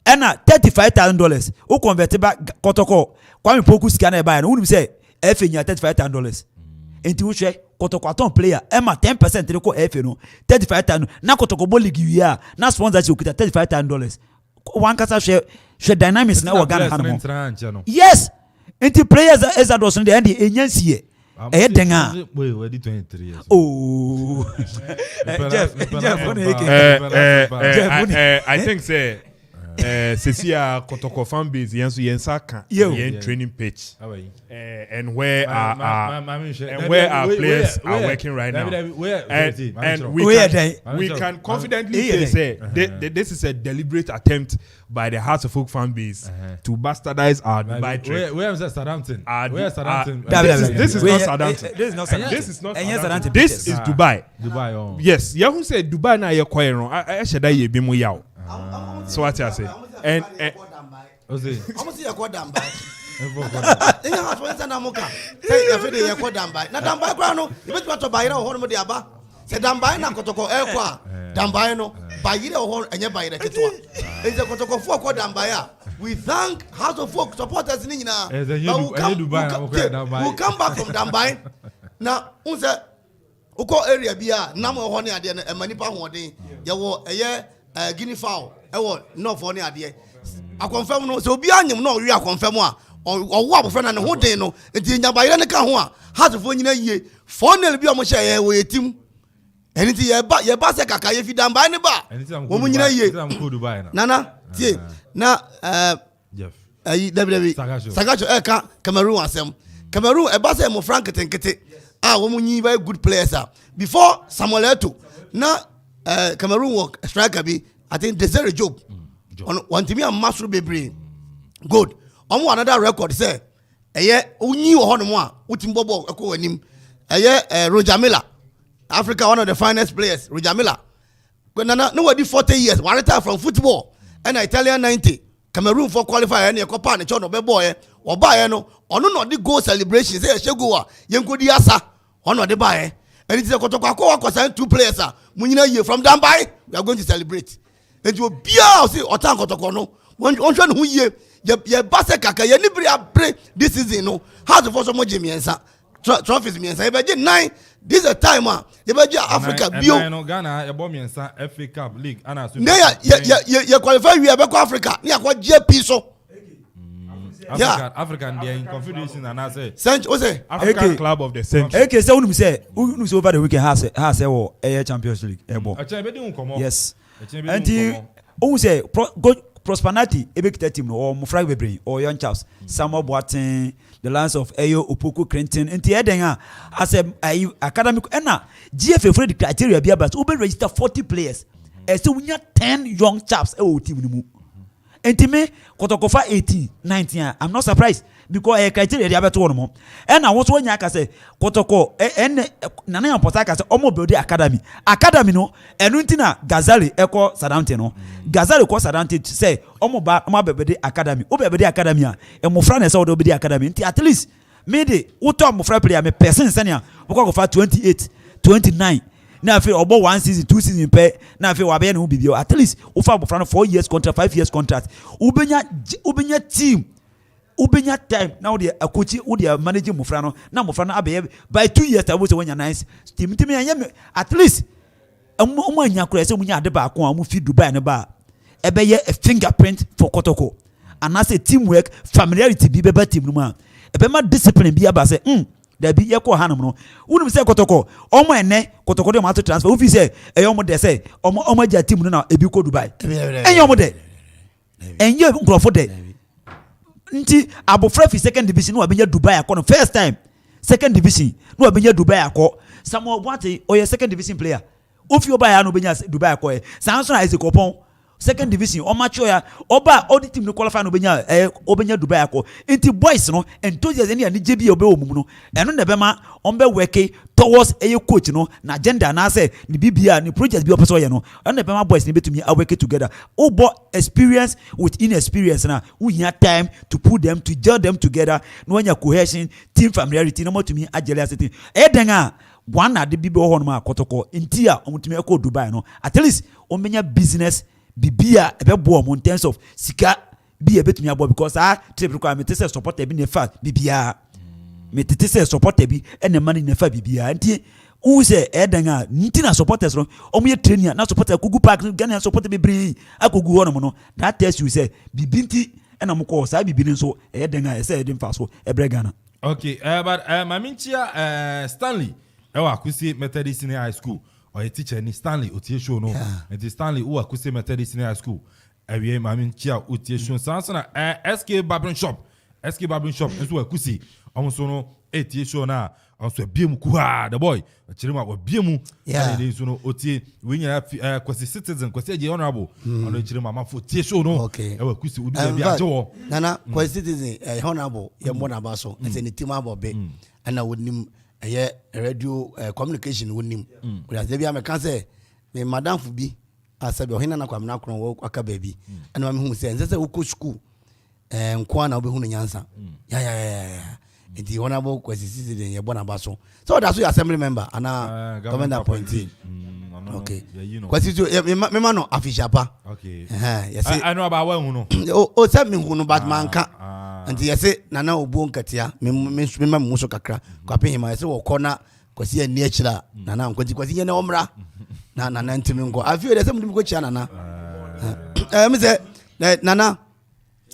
ena $35,000 o convert back kotoko kwame poku sika na e buy no unu say FA nya $35,000 enti wo hwe kotoko aton player ema 10% re ko FA no $35,000 na kotoko bo league wia na sponsorship okuta $35,000 one kasa hwe dynamics na wo Ghana hanamo yes enti players as ados no de end enyansie denga we did 23 years Jeff I think say Cecia Kotoko fan base yensa kan yen training pitch and where our players are working right now and we can confidently say this is a deliberate attempt by the Hearts of Oak fan base to bastardize our Dubai trip. Where is Southampton? This is not Southampton. This is not Southampton. This is Dubai. Yes, Yahoo said Dubai na ye koyero. I should ye bi mu yaw. So what you say? And Ozzy. Almost you call Dambai. Ina haswa na muka. Say ya fede ye call Dambai. Na Dambai kwa no, ibetu to bayira ho no de aba. Say Dambai na kotoko kwa. Dambai no, bayira ho enye bayira ketwa. Eze kotoko fo kwa Dambai a. We thank House of Folk supporters ni nyina. We'll come back from Dambai. Na unse uko area bia nam ho ne ade na emanipa hoden. Ye wo eye Guinea fowl ewo no for ne ade a confirm no so obi anyem no wi a confirm a owo abofra na ne ho den no enti nyabayire ne ka ho a hasofo nyina yie fonel bi o mo hye ye wo yetim Anything ye ba se kaka ye fi damba ne ba. Wo mu nyina ye. Nana tie. Na Jeff. David Sagacho ka Cameroon asem. Cameroon e ba se mo Frank Tenkete. Wo mu nyi very good players before Samuel Eto'o. Na Cameroon work striker bi I think Desire Job. On one team am Masru Bebre. Good. Omo another record say eye onyi wo ho no mo a utim bobo ekọ anim. Eye Roger Miller. Africa one of the finest players, Roger Miller. When no wadi 40 years, one retire from football. And Italian 90. Cameroon for qualifier and Copa and Chono Beboy or buy no no the goal celebration say Shegua Yanko Diasa on the buy. And it's a Kotoko 2 players Munina year from down by we are going to celebrate. And you be out see or tank Kotokono. One who ye Basaka Yanibri this season no how to force some Jimmy and trophies me and say 9. This is a time you Africa bio no Ghana you bought me in FA Cup League and you qualify we have Africa you have JP so African they in confederation and I say African club of the century. Okay, so we say over the weekend has a Champions League yes and who say Prosperity ebekita team no or Mufra Bebre or Young Charles Samuel Boateng the lands of Ayo Opoku Clinton enti eden as a academic enna GFA for the criteria bia but we register 40 players so we have 10 young chaps e team ni mu enti me Kotokofa 18 19 I'm not surprised because a criteria dey abeto no and I want to nya aka say Kotoko nana yan pota aka say omo build academy no enu ntina Gazali eko Sadante no Gazali ko Sadante say omo bebede academy academy a emofra na say odo bebede academy nti at least me dey uto emofra player me person senior because of 28 29 na fe obo 1 season 2 season pe na fe wa be na bibio at least ofa emofra no 4 years contract 5 years contract ubenya team ubenya time now the coach who they managing Mufrano na Mufrano abe by 2 years I was when you nice team at least anya kura say munya ade ba ko am fi Dubai ne ba ebe ye a fingerprint for Kotoko and as a teamwork familiarity bi beba team no ma ebe ma discipline bi aba say da bi ye ko hanum no wonu say Kotoko omo ene Kotoko de ma to transfer ofi say e omo de say omo ja team no na ebi ko Dubai enye omo de enye nkrofo de nti abofra fi second division no abenya Dubai akọ no first time second division no abenya Dubai akọ Samuel Boateng oye second division player ofi oba ya no benya Dubai akọ e Samson Isaac Opon second division o macho ya oba all the team no qualify no benya obenya Dubai akọ nti boys no enthusiasm ni ani jebi obe omum no eno na be ma on be work towards a coach no na agenda na say ni bibia ni project bi opeso ye no eno be ma boys ni betumi a work together obo experience with inexperience na we have time to put them to gel them together no anya cohesion team familiarity no motumi agele aseti eden one na de bibi ho no ma Kotoko nti a omutumi ekọ Dubai no at least omenya business bibia ebebo mo in terms of sika bi ebetumi abo because trip requirement say support bi ne fa bibia me tete say support bi ene mani ne fa bibia nti who say eden nti na supporters no omo ye trainer na supporter kugu park Ghana support bi bri akogu ho no no that tells you say bibinti ena mo ko sa bibini nso eden say eden fa so ebre Ghana. Okay, but maminchia Stanley Akwusi Methodist Senior High School or a teacher ni Stanley Otie show no it is Stanley Akwusi Methodist Senior High School ewie maminchia Otie show sansana SK Barbering Shop nso Akwusi omo no etie show na onso biemu kuha the boy chirima wa biemu ni so no Otie we nya Kwesi citizen Kwesi Eje honorable ono chirima mafo tie show no Akwusi udu bi ajo nana Kwesi citizen honorable ye mo na ba so ese ni team abobe ana wonim radio communication wonim we as bia me kan say me madam fu bi asabi ohina na kwamna kron wo aka baby ana me hu say nse say wo ko school nko na obehu no nyansa ya enti honorable Kwesi citizen ye bona ba so that's your assembly member ana government appointee okay Kwesi me ma no official pa okay yes I know about when no o say me hu no but man ka nti yese nana obuo nkatia me ma muso kakra kwape hima yese wo kona Kwesi ani akira nana Kwesi yene omra na nana ntimi nko afio yese mudi ko chia nana me say nana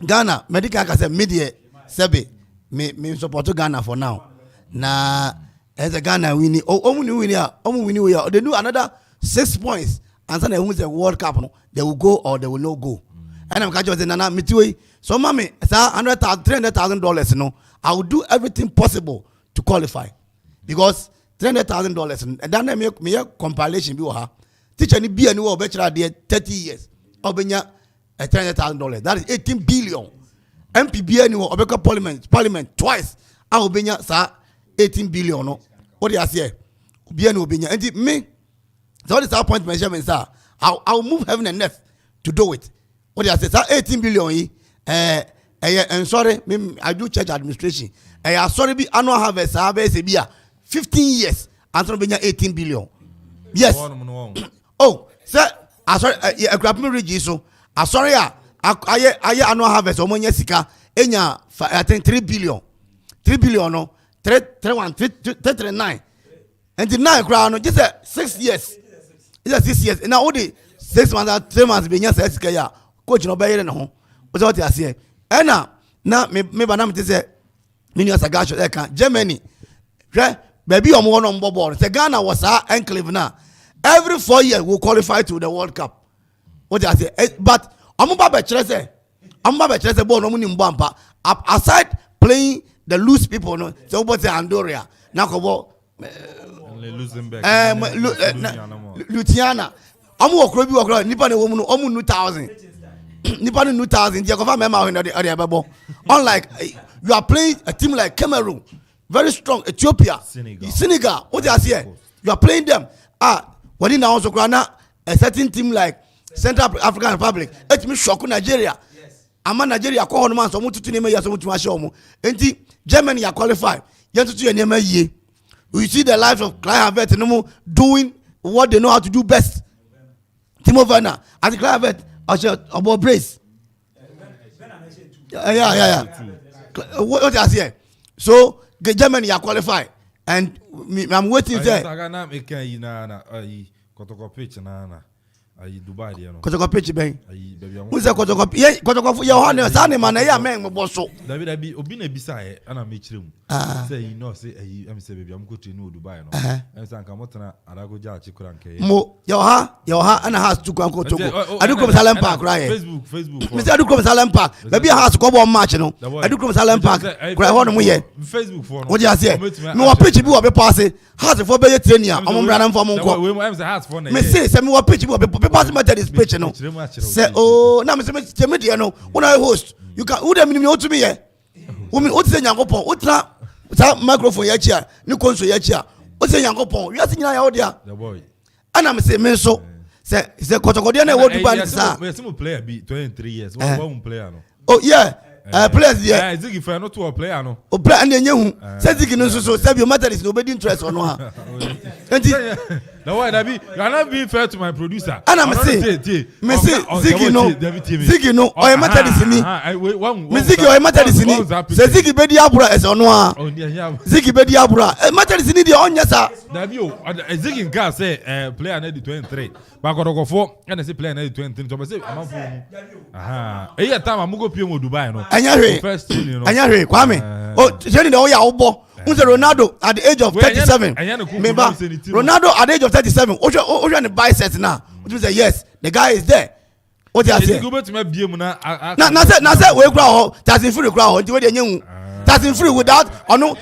Ghana medical ka say media sebe me support Ghana for now na as a Ghana winning, only winning, they do another 6 points, and then they win the World Cup, no, they will go or they will not go. And I'm catching Nana Mitui. So, mommy, $300,000, no, I will do everything possible to qualify because $300,000, and then I make me a compilation. Teacher ni be anywhere bachelor there 30 years. Obenya $300,000. That is 18 billion. MPB anywhere obeka parliament twice. I obenya sa 18 billion. No, what do you say? Be anywhere obenya. And me, so this appointment measurement, sir. I'll move heaven and earth to do it. What do you say? Sir, 18 billion. And sorry, I do church administration. Sorry, be annual harvest. I have 15 years. And so obenya 18 billion. Yes. Oh, sir, I sorry, I grab me regiso. I sorry, I annual harvest. Omonya sika. Enya, I think 3 billion. 3 billion, no, 339. And the 9 crown, just 6 years. It's 6 years. And now only 6 months, 3 months, being yes, coach no better than home. What's what I say? And now, maybe I'm to say, Minion Sagash, Germany. Baby, I'm one on board. The Ghana was our enclave now. Every 4 years we'll qualify to the World Cup. What I say? But I'm about to ball aside playing the loose people, no, so what's Andoria, Nakobo, Luciana. I'm walk Nippon woman, almost 2,000. Nippon 2,000, Jacob Memo in the bubble. Unlike you are playing a team like Cameroon, very strong, Ethiopia, Senegal. What I say? You are playing them. When in also a certain team like Central African Republic, it means shock Nigeria. Ama Nigeria call on man so much to name ya so much mashomo. Enti Germany are qualified. Yentu to name ye. We see the lives of Clive Havertz no doing what they know how to do best. Timo Werner at Clive Havertz about brace. Yeah. What I say? So Germany are qualified and I'm waiting there. Dubai there no. Kotoko pitch ben. Who's a kotoko your honor sane man ya men mo so. David obi na bisa e ana me kirem. Say you know say am say baby am go to no Dubai no. Em say anka motana adago ja chikura nke. Mo your ha ana has to go Togo. Adu come Salem Park right. Facebook. Me say adu come Salem Park. Baby house go bon match no. Adu come Salem Park. Kura ho no mo ye. Facebook for no. What you say? Me wa pitch bi wo be pass. House for be training am bra na for mo nko. We am say house for na. Me say me wa pitch bi wo be pass matter this pitch no. Say oh na me say me dey no. When I host you can who dem me o to me here. Wo me o ti say Nyankopon o tra sa microphone ya chia ni console ya chia o say Nyankopon you see nyina ya o dia. The boy. Ana me say me so say kotokode na e wo Dubai ni sa. We say mo player be 23 years. One player no. Oh yeah. Players there. Ziggy for not to a player no. O player and enye say Ziggy no so say your matter is nobody interest or no ha. Now why that be? You are not being fair to my producer. And I'm say Ziggy no or matter is ni. Me Ziggy or matter is ni. Say Ziggy be dia bura es ono ha. Ziggy be dia bura. Matter is ni dia onya sa. That be o Ziggy nka say player na di 23. Ba ko for and say player na di 23. So say am for. Aha. E ya time amugo pie mo Dubai no. Anyahwe Kwame. Oh, Jenny the oya obo. Unse Ronaldo at the age of 37. Remember, Ronaldo at the age of 37. Ojo and the biceps now. Which say yes, the guy is there. What you say? Na say we crowd. That's in free crowd. Until we dey that's in free without or no.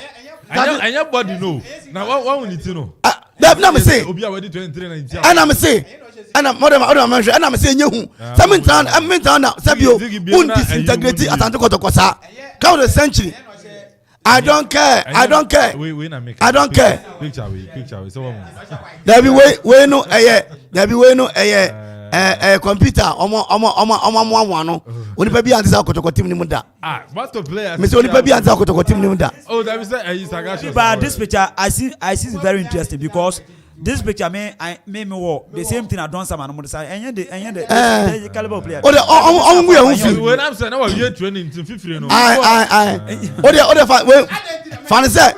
Anybody know. Now what we need to know. Let me say. Obi already 23 and I'm say. And I'm more than mention. And I'm saying you. Something turn. I'm turn now. Sabio. Disintegrate at Antoko sa. Count the century. I don't care. I don't care. I don't care. Picture. So there be we no there be we no computer omo no. Oni pa bi anza kotoko team ni mu da. What to play? Me say oni pa bi anza kotoko team ni mu da. Oh, that is Sagash. But this picture I see is very interesting because this picture me the same thing I done some and say the caliber player. Oh we are when I'm saying now we are training to 50 no. Fan say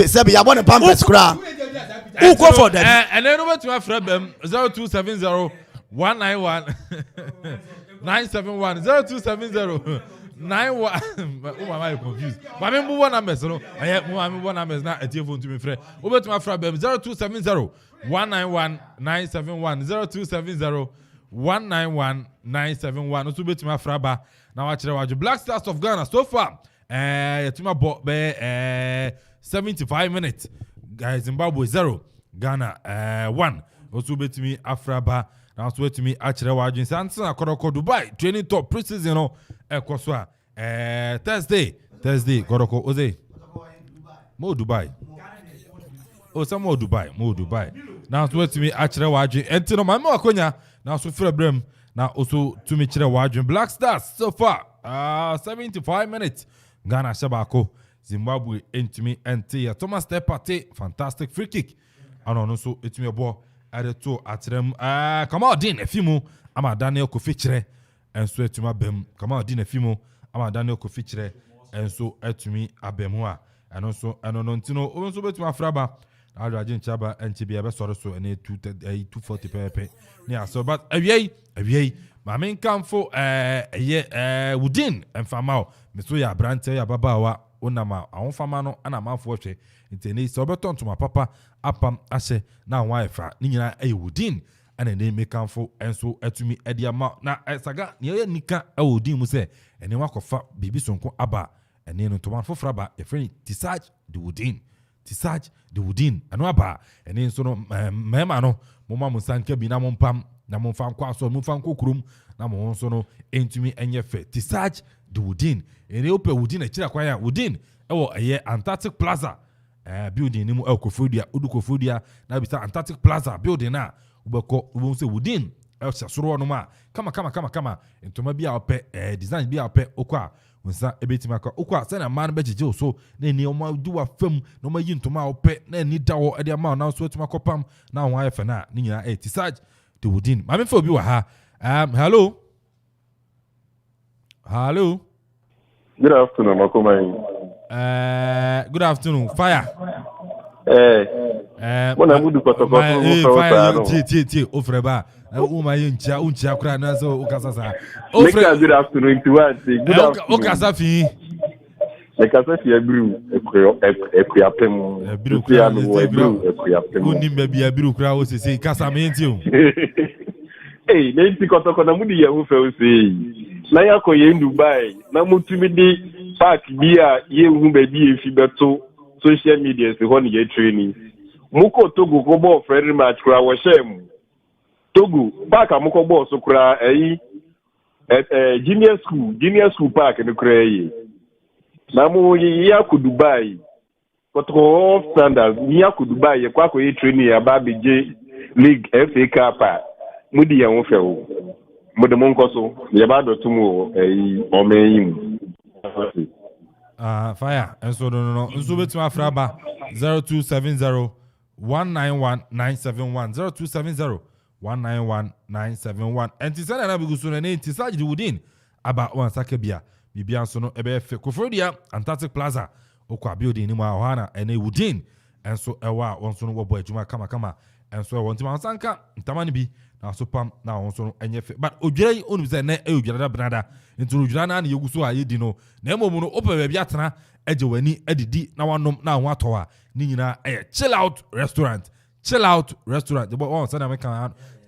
Sebi ya born Pampers kra. Who go for that? And then over to my friend 0270 191 971 0270 91 Mama you confused. Mama move on numbers no. Mama move on numbers na phone to me frɛ. Obetuma fra bem 0270 191 971 0270 191 971 otu betuma fra ba na wa kyerɛ waju Black Stars of Ghana so far yetuma bo be 75 minutes guys Zimbabwe 0 Ghana 1 otu betumi afra ba na so betumi akyerɛ waju Sansa Koroko Dubai training top preseason no ekoso a Thursday Koroko oze mo Dubai mo Dubai na so betumi akyerɛ waju enti no mama akonya na so frɛ brem na also to me kyerɛ waju Black Stars so far 75 minutes Ghana Shabako Zimbabwe entumi ente Thomas Tepate fantastic free kick ano no so etumi ebo adeto atrem Kamaldeen Efimu ama Daniel Kofi kyerɛ enso etumi abem Kamaldeen Efimu ama Daniel Kofi kyerɛ enso etumi abem ho a eno so eno no ntino o nso betumi afraba Adrian Chaba and Chibia Besoro so and 240 pepe. Yeah, so but aviay, my main come for Woodin and Famao, Misuya Brante, Babawa, Unama, our famano, and a mouth watch it. It's a soberton to my papa, Apam Ashe, now wife, Nina a Woodin, and a name may come for and so to me at the amount. Now, as I got near Nika, a Woodin was there, and a walk of fat, Bibi Sonko Abba, and then to one for Fraba, a friend, Tisaj, the Woodin. Tisaj de Woodin anwaba ene nso no mema no moma musanke bi na mompam na momfam kwa so momfam kokurum na mo nso no entumi enye fe Tisaj de Woodin ene ope Woodin e kira kwaya Woodin ewo eye Antarctic Plaza building ni mu Kofodia Udukofodia na bisa Antarctic Plaza building na ubeko ubonse Woodin e soro no ma kama entoma bia ope design bia ope okwa Nsa ebetima ka okwa se na man bejeje so na ni oma duwa fam na oma yintoma ope na ni dawo e dia ma na so etima kopam na ho ayefe na ni nyina Tisaj de Woodin ma me fa obi wa ha hello good afternoon Makomai good afternoon fire mona mudu kotoko ti ofreba uma yincha kura na so ukasasa ofre good afternoon to what good afternoon ukasafi lekasafi abiru ekuyapem ekuyapem unimbe bi abiru kura o sese kasa menti o nenti kotoko na mudu ya ufe o sei na yakoye Dubai na mutumi di park bia ye hu be bi efi beto social media se ho ne training muko Togo go ball friendly match kura wo shem Togo park amuko ball so kura junior school park ne kura yi na mu ya ku Dubai kotoko standard ya ku Dubai ye kwa ko ye training ya ba beje league FA Cup mudi ya won fe o mudi mon ko so ye ba do tumu omeyin fire and so no nso betima afraba 0270 191 971 0270 191 971 and tisana na bigusu na Tisaj de Woodin aba wan sakebia bibia nso no ebe fe Kofodia Antarctic Plaza okwa building ni mu ahana ene Woodin enso ewa wonso no wobo adwuma kama enso wontima sanka ntamani bi na so pam na wonso no enye fe but odwere onu se na odwere da brada nti odwere na yeguso a yedi no na emomu no opa ba bia tena eje wani edidi na wanom na ho atowa ni nyina chill out restaurant the boy on say na make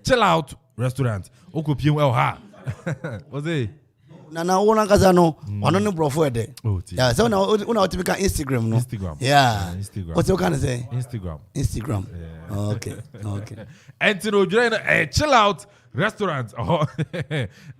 chill out restaurant okopiem ha oze na wona kaza no ono ne brofo ede yeah so na una otipika Instagram no yeah Instagram what you can say Instagram yeah. okay and to join chill out restaurant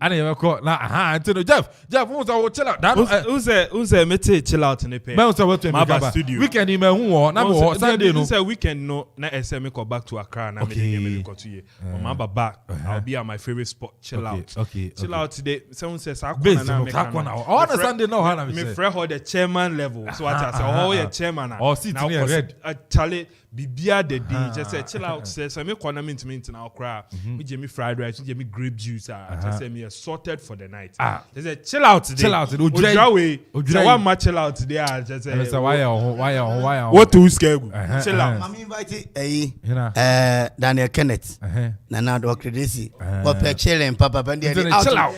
and you call na and to Jeff who say chill out who say mete chill out ne pe me say what to make studio weekend me hu na me Sunday no say weekend no na SM me go back to Accra na me go to here my back I'll be at my favorite spot chill out chill out today someone says all the Sunday no ha na me free the chairman level so what I say oh yeah chairman or sit near red Charlie bibia the day just say chill out say me corner mint now cry me Jimmy fried rice me grape juice just say me sorted for the night just say chill out today so one match chill out today just say why what to scare chill out I'm invite Daniel Kenneth Nana Dr. Desi but per chilling papa chill out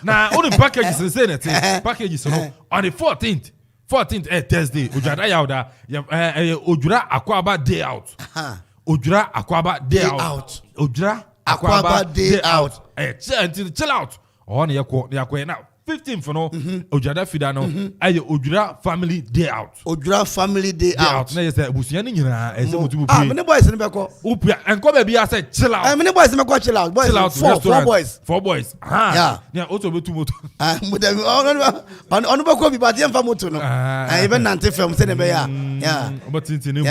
now all the packages say that packages on the 14th Thursday Ojada Yauda Ojura Akwaba day out Ojura Akwaba day out Ojura Akwaba day out chill out on yakwa now 15 for no Ojada Fidano Ojura family day out Ojura family day out na yesa busuani nyina esemutu ah many boys ni beko upia enko be bia say chill out many boys ni beko chill out four boys yeah auto betu moto onu beko bi ba de mfa moto no even nante film se ne be ya yeah obatinti ni mbo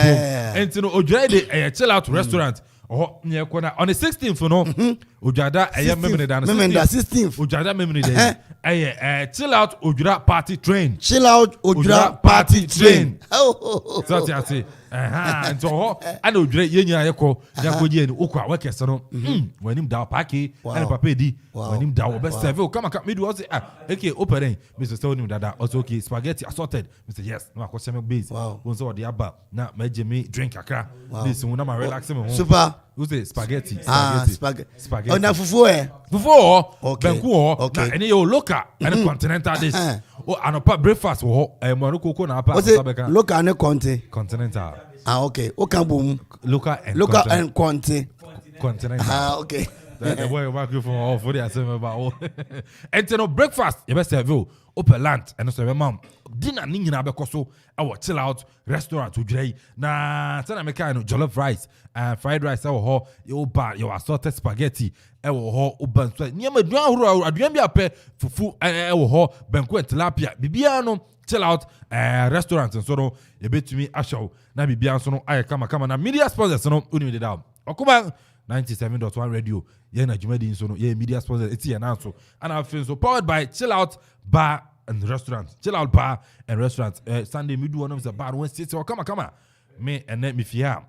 entino Ojura de chill out restaurant oh nye kona on the 16th no Ojada memory dan 16th Ojada memory day chill out Ojura party train chill out Ojura party train so ti ase nto ho ana Ojura yenya yeko yakoje ni okwa wekese no wanim da party ana papa di wanim da wo be serve kama me do say okay open Mr. Stonim dada also okay spaghetti assorted Mr. Yes na akose me base won so the aba na maje me drink akra this na ma relax me super who say spaghetti oh na fufu benku na any yo local and continental dish anopa breakfast wo mo no koko na apa sabeka local and continental okay o kan bom local and continental okay the boy microphone off for the asem about and no breakfast you best serve open lunch and so mom dinner ni nyina bekoso our chill out restaurant Ojura na tana me kind jollof rice and fried rice ho you bar your assorted spaghetti ho uban so nyama duan aduan bi apɛ fufu ho banku tilapia bibia no chill out restaurant so no ye betumi ahyew na bibia so no aye kama na media sponsors no uni de down okuma 97.1 radio ye na jumadi so no ye media sponsors eti ye na so and I feel so powered by Chill Out Bar and Restaurant. Chill Out Bar and Restaurant. Sunday me do one of the bar Wednesday so come me and let me fear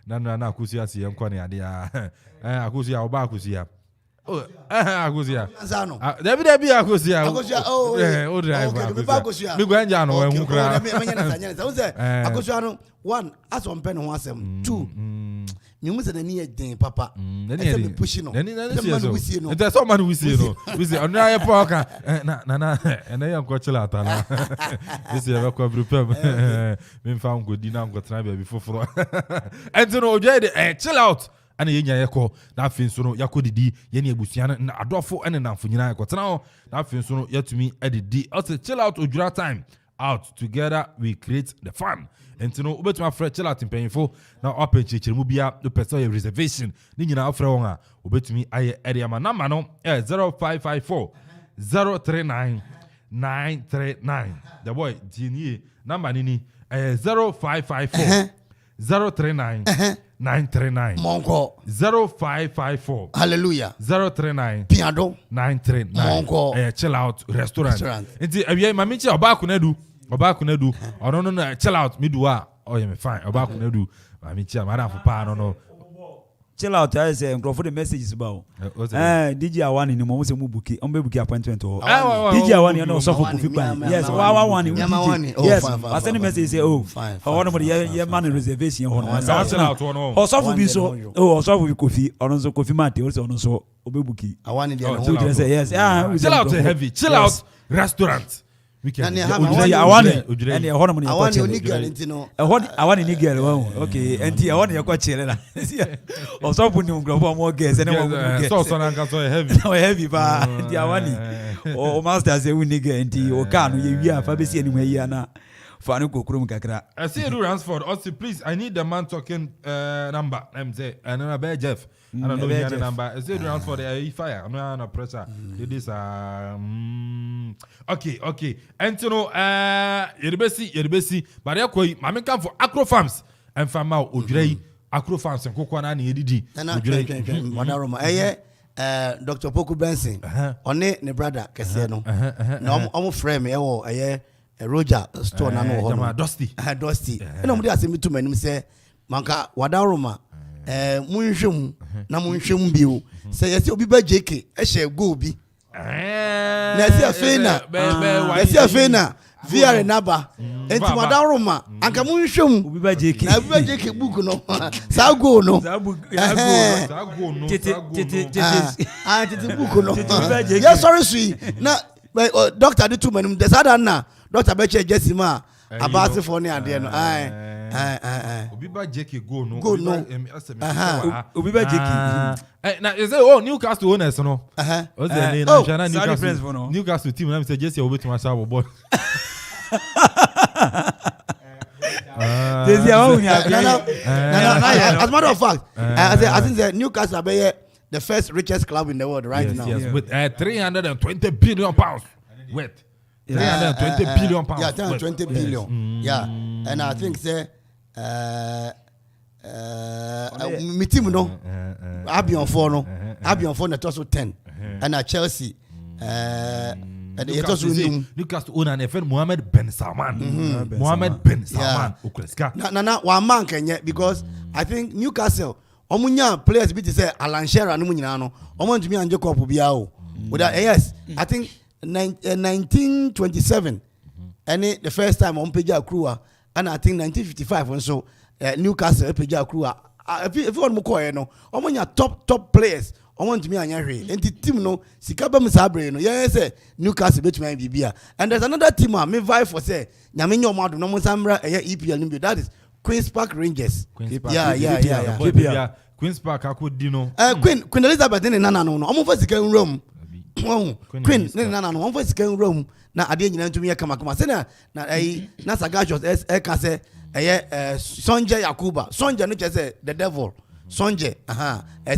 na kusia si yankwane ade akusia oba akusia akusia Azano David akusia oh drive akusia me gwanja no wen kra me say akusia no one as on pen ho asem two me mu say na ni den papa say me push no there's so man we see on na po ka na na yanko chila ata na this year we ko prepare me fa ngodi na ngotna be foforo entino Ojura chill out ana yenya yeko na afin so no yakodidi ye ne ebusuan na adofo ene namfo nyina yeko tena na afin so no yatumi edidi also chill out Ojura time out together we create the fun entino obetuma frɛ chill out mpanyfo na open chichirimu bia do person reservation ni nyina afrɛ won a obetumi aye area ma number no 0554 039 939 the boy dini number ni 0554 039 939 Monko 0554 hallelujah 039 piado 939 Monko chill out restaurant enti awie mami chi oba kunadu ono no chill out me do oh yeah me fine oba kunadu mami chi amara for pa no chill out I say for the messages about DJ Awani ni mo se mu buki on be buki appointment ho DJ Awani no so for Kofi Ban yes Awani yes I send message say oh for one of the man reservation ho no chill out no so for bi so so for Kofi on so Kofi Mate o so obe buki Awani dey no say yes chill out heavy chill out restaurant Awani only girl intino Awani ni girl okay enti Awani yakwa chele na also put ni ngrobo mo girls ene mo girls so na nka so heavy ba enti Awani o master say we ni girl enti o ka no ye wi afa be si eni yi ana fa no kokoro kakra I say do Ransford also please I need the man talking number say and na Jeff I don't know the number I say do Ransford fire I'm not under pressure this okay and you know yerbesi but yakoi mame kan for Acro Farms and farm out Ojura Acro Farms and kokwa na edidi Ojura Monaroma Dr. Poku Benson one ne brother kese no na omo frame e wo Roger store na no ho Dusty ena mo de asemi to manim say manka wadaroma munhwem na munhwem bio say yesi obi ba JK e hye go bi na yesi afena VR naba enti wadaroma anka munhwem obi ba JK na obi ba JK book no sa go no tete book no yes sorry sui na doctor de to manim de sada na doctor beche jesima abase for ne ade no obi ba JK go no obi ba JK na is it Newcastle owners no what's the name Newcastle team na me say Jesse obetima sha ball as a matter of fact I think the Newcastle be the first richest club in the world now with 320 billion pounds worth 320 billion pounds. Yeah, 320 billion. Yeah, and I think say my team no Albion 4 no Albion 4 na also 10 and Chelsea Newcastle owner na friend Mohammed Ben Salman. Mohammed Ben Salman Ukreska. Na one man Kenya because I think Newcastle omunya players be say Alan Shearer no nyina no omo ntumi anje cup bia o. Yes, I think 1927 and the first time on Peja Crua and I think 1955 and so Newcastle Peja Crua if you want more no omonya top players want to me and the team no sikaba msabre no yes Newcastle bet me bibia and there's another team me vie for say nyame nyo madu no samra EPL nimbi that is Queen's Park Rangers. Yeah. Queen's Park akodi no Queen Elizabeth ne nana no omo fa sika nrom Queen ne nana no omo fa sika nrom na ade nyina ntumi kama se na na Sagashos ka se Sonje Yakuba Sonje no chese the devil Sonje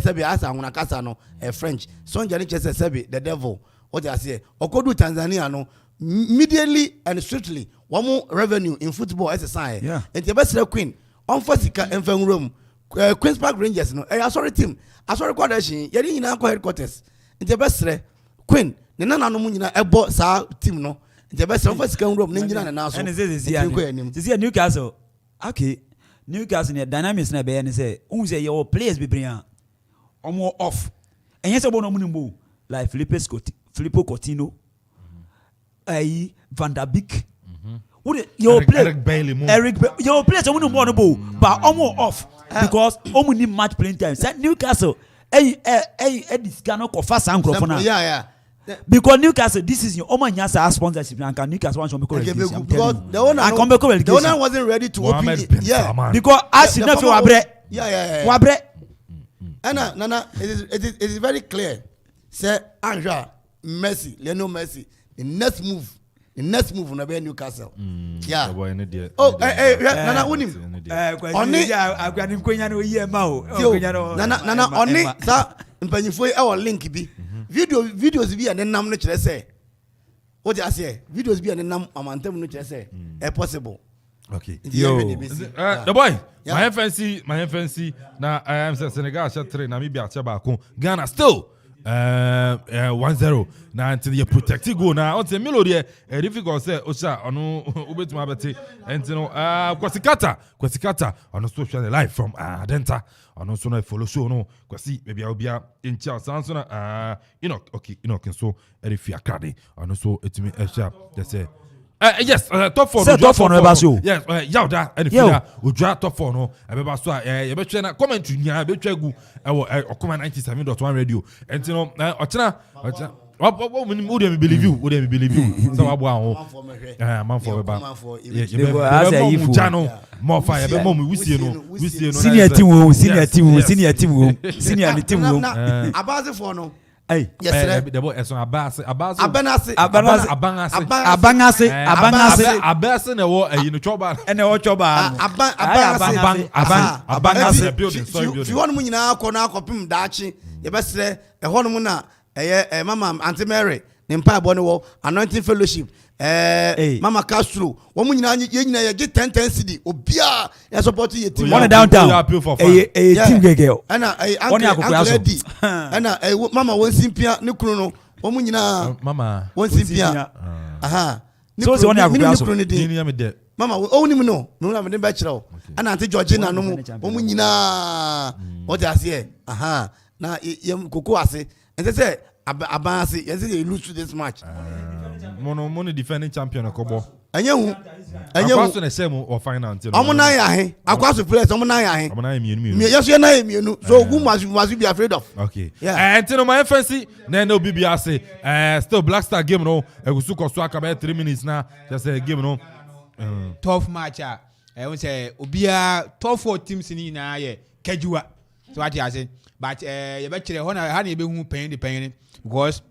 sebi asa huna kasa no French Sonje no chese sebi the devil what I say okodu Tanzania no immediately and strictly one revenue in football as a sign and the best Queen on fa sika enfan room Queen's Park Rangers no sorry team sorry coordination yeri nyina ko headquarters the best Queen ne nana no nyina ebo sa team no the best on fa sika room ne nyina na so and this Newcastle okay Newcastle ne dynamics na be ne say say your players be bring omo off and yes obo no munimbo like Filippo Coutinho Van der Beek your player Eric your players omo no more no bo but omo off because omo need match playing time say Newcastle this cannot cover Sankro for now because Newcastle this is your Omanyasa sponsorship and can Newcastle want to make relegation because the owner wasn't ready to open it because as you know wabre wabre Nana it is very clear say Anja Messi Lionel Messi the next move na be Newcastle Nana unim oni agwani nkonya no yie ma o Nana oni sa mpanyifo e o link bi videos bi ane nam no kire say what you say videos bi ane nam amantem no kire say possible okay the boy my fancy na I am Senegal shot 3 Namibia cha ba ko Ghana still 1-0 na until you protect go na on the melody difficult say osha onu ubetuma beti entino kwasikata on social live from Adenta on so no follow show no kwasi maybe obia in Charles so na Enoch so erifia krade on so etimi esha just say yes top 4 yes yauda erifia odwa top 4 no ebeba so e betwe na commentary nya betwa gu okoma 97.1 radio entino ochina what me believe you so abo ahun man for ba channel more fire be mo wisie no senior team abaze for no yes the boy eson abase na wo no choba na wo choba abangase building if you want mu nyina akọ na akọpim daachi ye besere ehọ no na mama Auntie Mary ne mpa ebo ne wo anointing fellowship Mama Castro wo mu nyina ye nyina ye get 10 cedi obia ye support ye team one downtown team gegeo ana Uncle ana mama won simpia ne kunu no wo mu nyina mama won simpia So se woni akukura so. Ni ya me de. Mama o ni mu no. Me na me de ba kire o. Ana ante Georgina no mu. O mu nyina. O ti ase aha. Na yem koko ase. Ente say aban ase. Ente say lose to this match. Mono defending champion akobo. Anya hu. Akwaso na same o final until. Omo na ya he. Akwaso players omo na ya he. Omo na ya mienu. Yeso na ya mienu. So who must be afraid of? Okay. Yeah. Until my fancy na no BBA say still Black Star game no. Egusu koso aka be 3 minutes na just say game no. Tough match we say obia top 4 teams ni na ye Kajua. So what you say? But you be kire ho na be hu pen because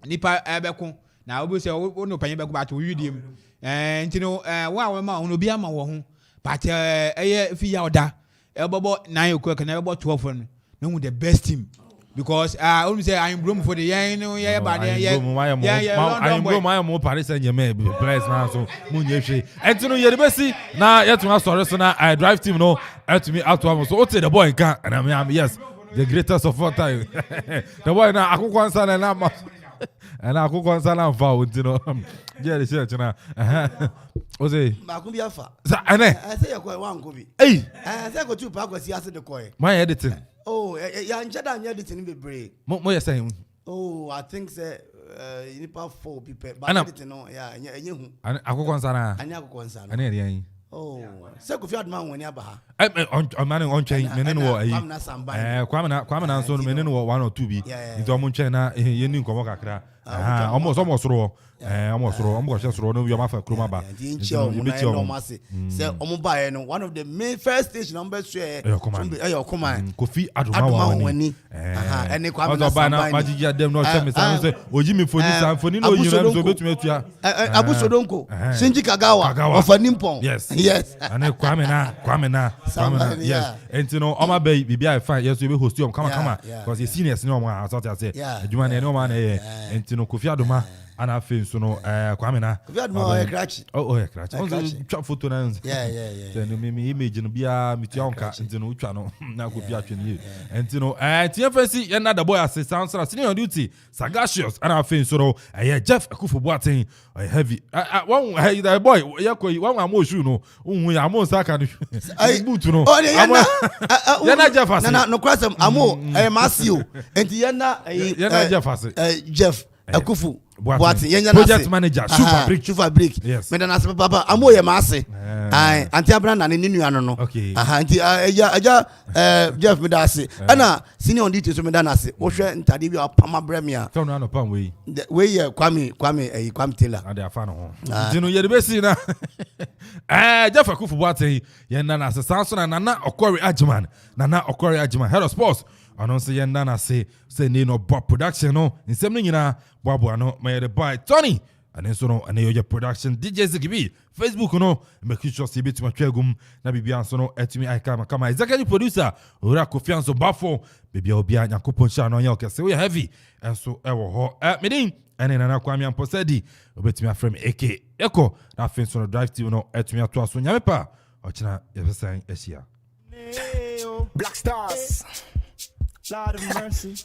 nipa ebeko na obi say no pen be ko but we dem ntino wa ma ono bia ma wo ho but eye fi ya oda ebobo 9 o'clock na ebobo 12 no the best team because only say I am room for the yen no yeah but yeah I am room I am Paris Saint-Germain players now so munye hwe ntino ye besi na yetuma sorry so na I drive team no to me out one so the boy can and I am yes the greatest of all time the boy na akukwa nsa na ma and akukwa nsa na fa ntino yeah the church na o say ma kun bi afa sa ene I say yakwa wan ko bi eh say ko tu pa ko si ase de ko my editing oh ya njada anya editing be brave mo yes saying oh I think say you need 4 people but editing no yeah enye hu akukwa nsa na anya akukwa nsa na ene yan oh say ko fi adman woni aba ha on man on chain menene wo ayi kwame na so menene wo 1 or 2 bi nti omo chain na ye ni nkomo kakra omo soro omo soro no yo ma fa kroma ba say omo ba no one of the main first stage number 2 command Kofi Adoma wani ene kwame na samba majija dem no say me say oji mi foni no yina so betumi atua Abu Sodonko Shinji Kagawa of Nippon yes ane kwame na yes enti no oma be bibia fine yes we be host kama because the seniors no ma asort say adwuma na no ma na enti no Kofi Adoma ana fe so no kwame na Kofi Adoma o krachi o krachi on twa photo na then me image no bia mitua onka enti no utwa no na Kofi atwe ne enti no TFC ye na the boy assistant senior on duty Sagacious ana fe so no Jeff Akufo Boateng heavy one the boy yakoi one am shoe no unhu ya mo saka no boot no yana Jeff ase na no kwasem amo masio enti yana Jeff ase Jeff Akufo Boateng yenya project manager super break me na se papa amo ye mase anti abran na ne nua no anti aja Jeff me da ase ana senior on duty so me da na ase wo hwe ntade bi opama bremia so no pam we ye kwame Taylor and they afa no ho dinu ye de besi na Jeff Akufo Boateng yenya na ase sanso na Nana Okwari Ajiman head of sports announce yenda na say ne no Bob production no nsem no nyina boabo no my the boy Tony and so no and your production DJ Zikibi Facebook no make sure say bit matwagum na bibia so no etimi kama executive producer ora Kofianso Bafo bibia obi anyakopon sha no nya okese we heavy and so ewo ho medin ene na Kwame Amposedi obetimi afrem AK Eko na fence no drive team no etimi ato aso nyamepa ochina yebesan ehia Black Stars Lord of mercy.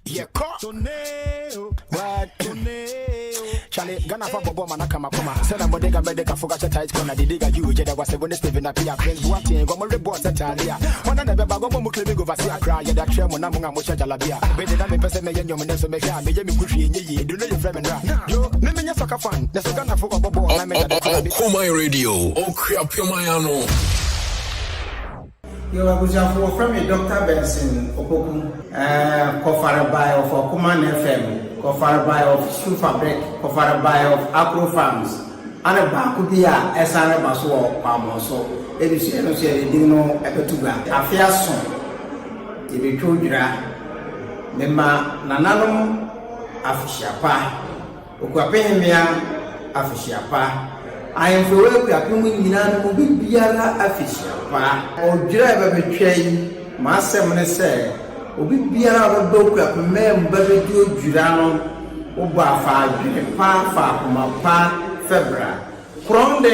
Yeah, Tornado. What? Tornado. Charlie, Ghana for Bobo Manakama. Send a bodega medica for got a tight corner. The digger you, Jeda was when Stephen Apia Prince Boateng, Gomer reports at Talia. One of the Bagomo Clinic of Asia Cry, that Tremon Namunga Musha Jalabia. Better than the person may your minister make a Jamie Kushi in ye, do your friend. Yo, let me just a fun. There's a Ghana for Bobo. My radio, Kriapimayano. You are going to from me, Dr. Benson Opoku, Kofara Bay of Okuman FM, Kofara Bay of Super Break, Kofara Bay of Acro Farms, and a Bakubia, SR Basso, Pamoso, Edison, Dino, Epetuga, Afiason, Ibitudra, Mema Nananum, Afishiapa, Ukapemia, Afishiapa. I am for work, we are coming in and will be official. Or driver betray my seminary say, will be Biara book up a man, baby, do Girano, Obafa, Pa, Ma, Febra. From the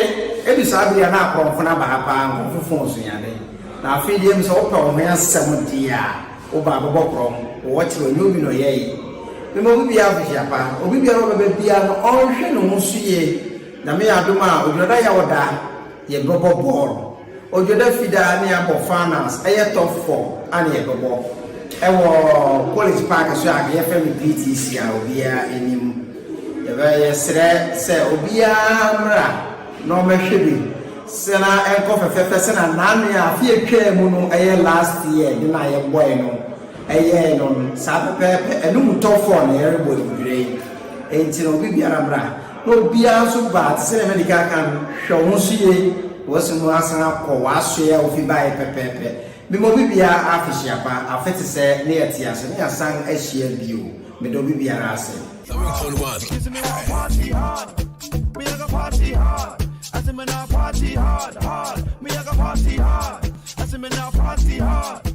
Ebisabi and Apple from Abahapa, for phones in a now feed him so open when 70 years, Obaba Bokrom, or what you know, yea. The movie official, or we be a baby, all she no see. na me adoma odwoda ya woda ye bobo ball odwoda fida ne abo finance top 4 ane ye bobo college park so a ye fam PTC a obia enim ye ba ye sre se obia mra no mehwebi sena enko fefefe sena nanu ya fi etwa mu no last year ni na ye boy no no sa pepe enu top 4 na ye rebody grade enti no bibiara mra no bia so ba se medical kan hwo so ye wosi mu asana ko waso ya ofi bai pepepe bi mo bibia afishia pa afete se ne yatia se ne asan ahia bio me do bibiara ase Me a go party hard. I say me now party hard. Me a go party hard. I say me now party hard.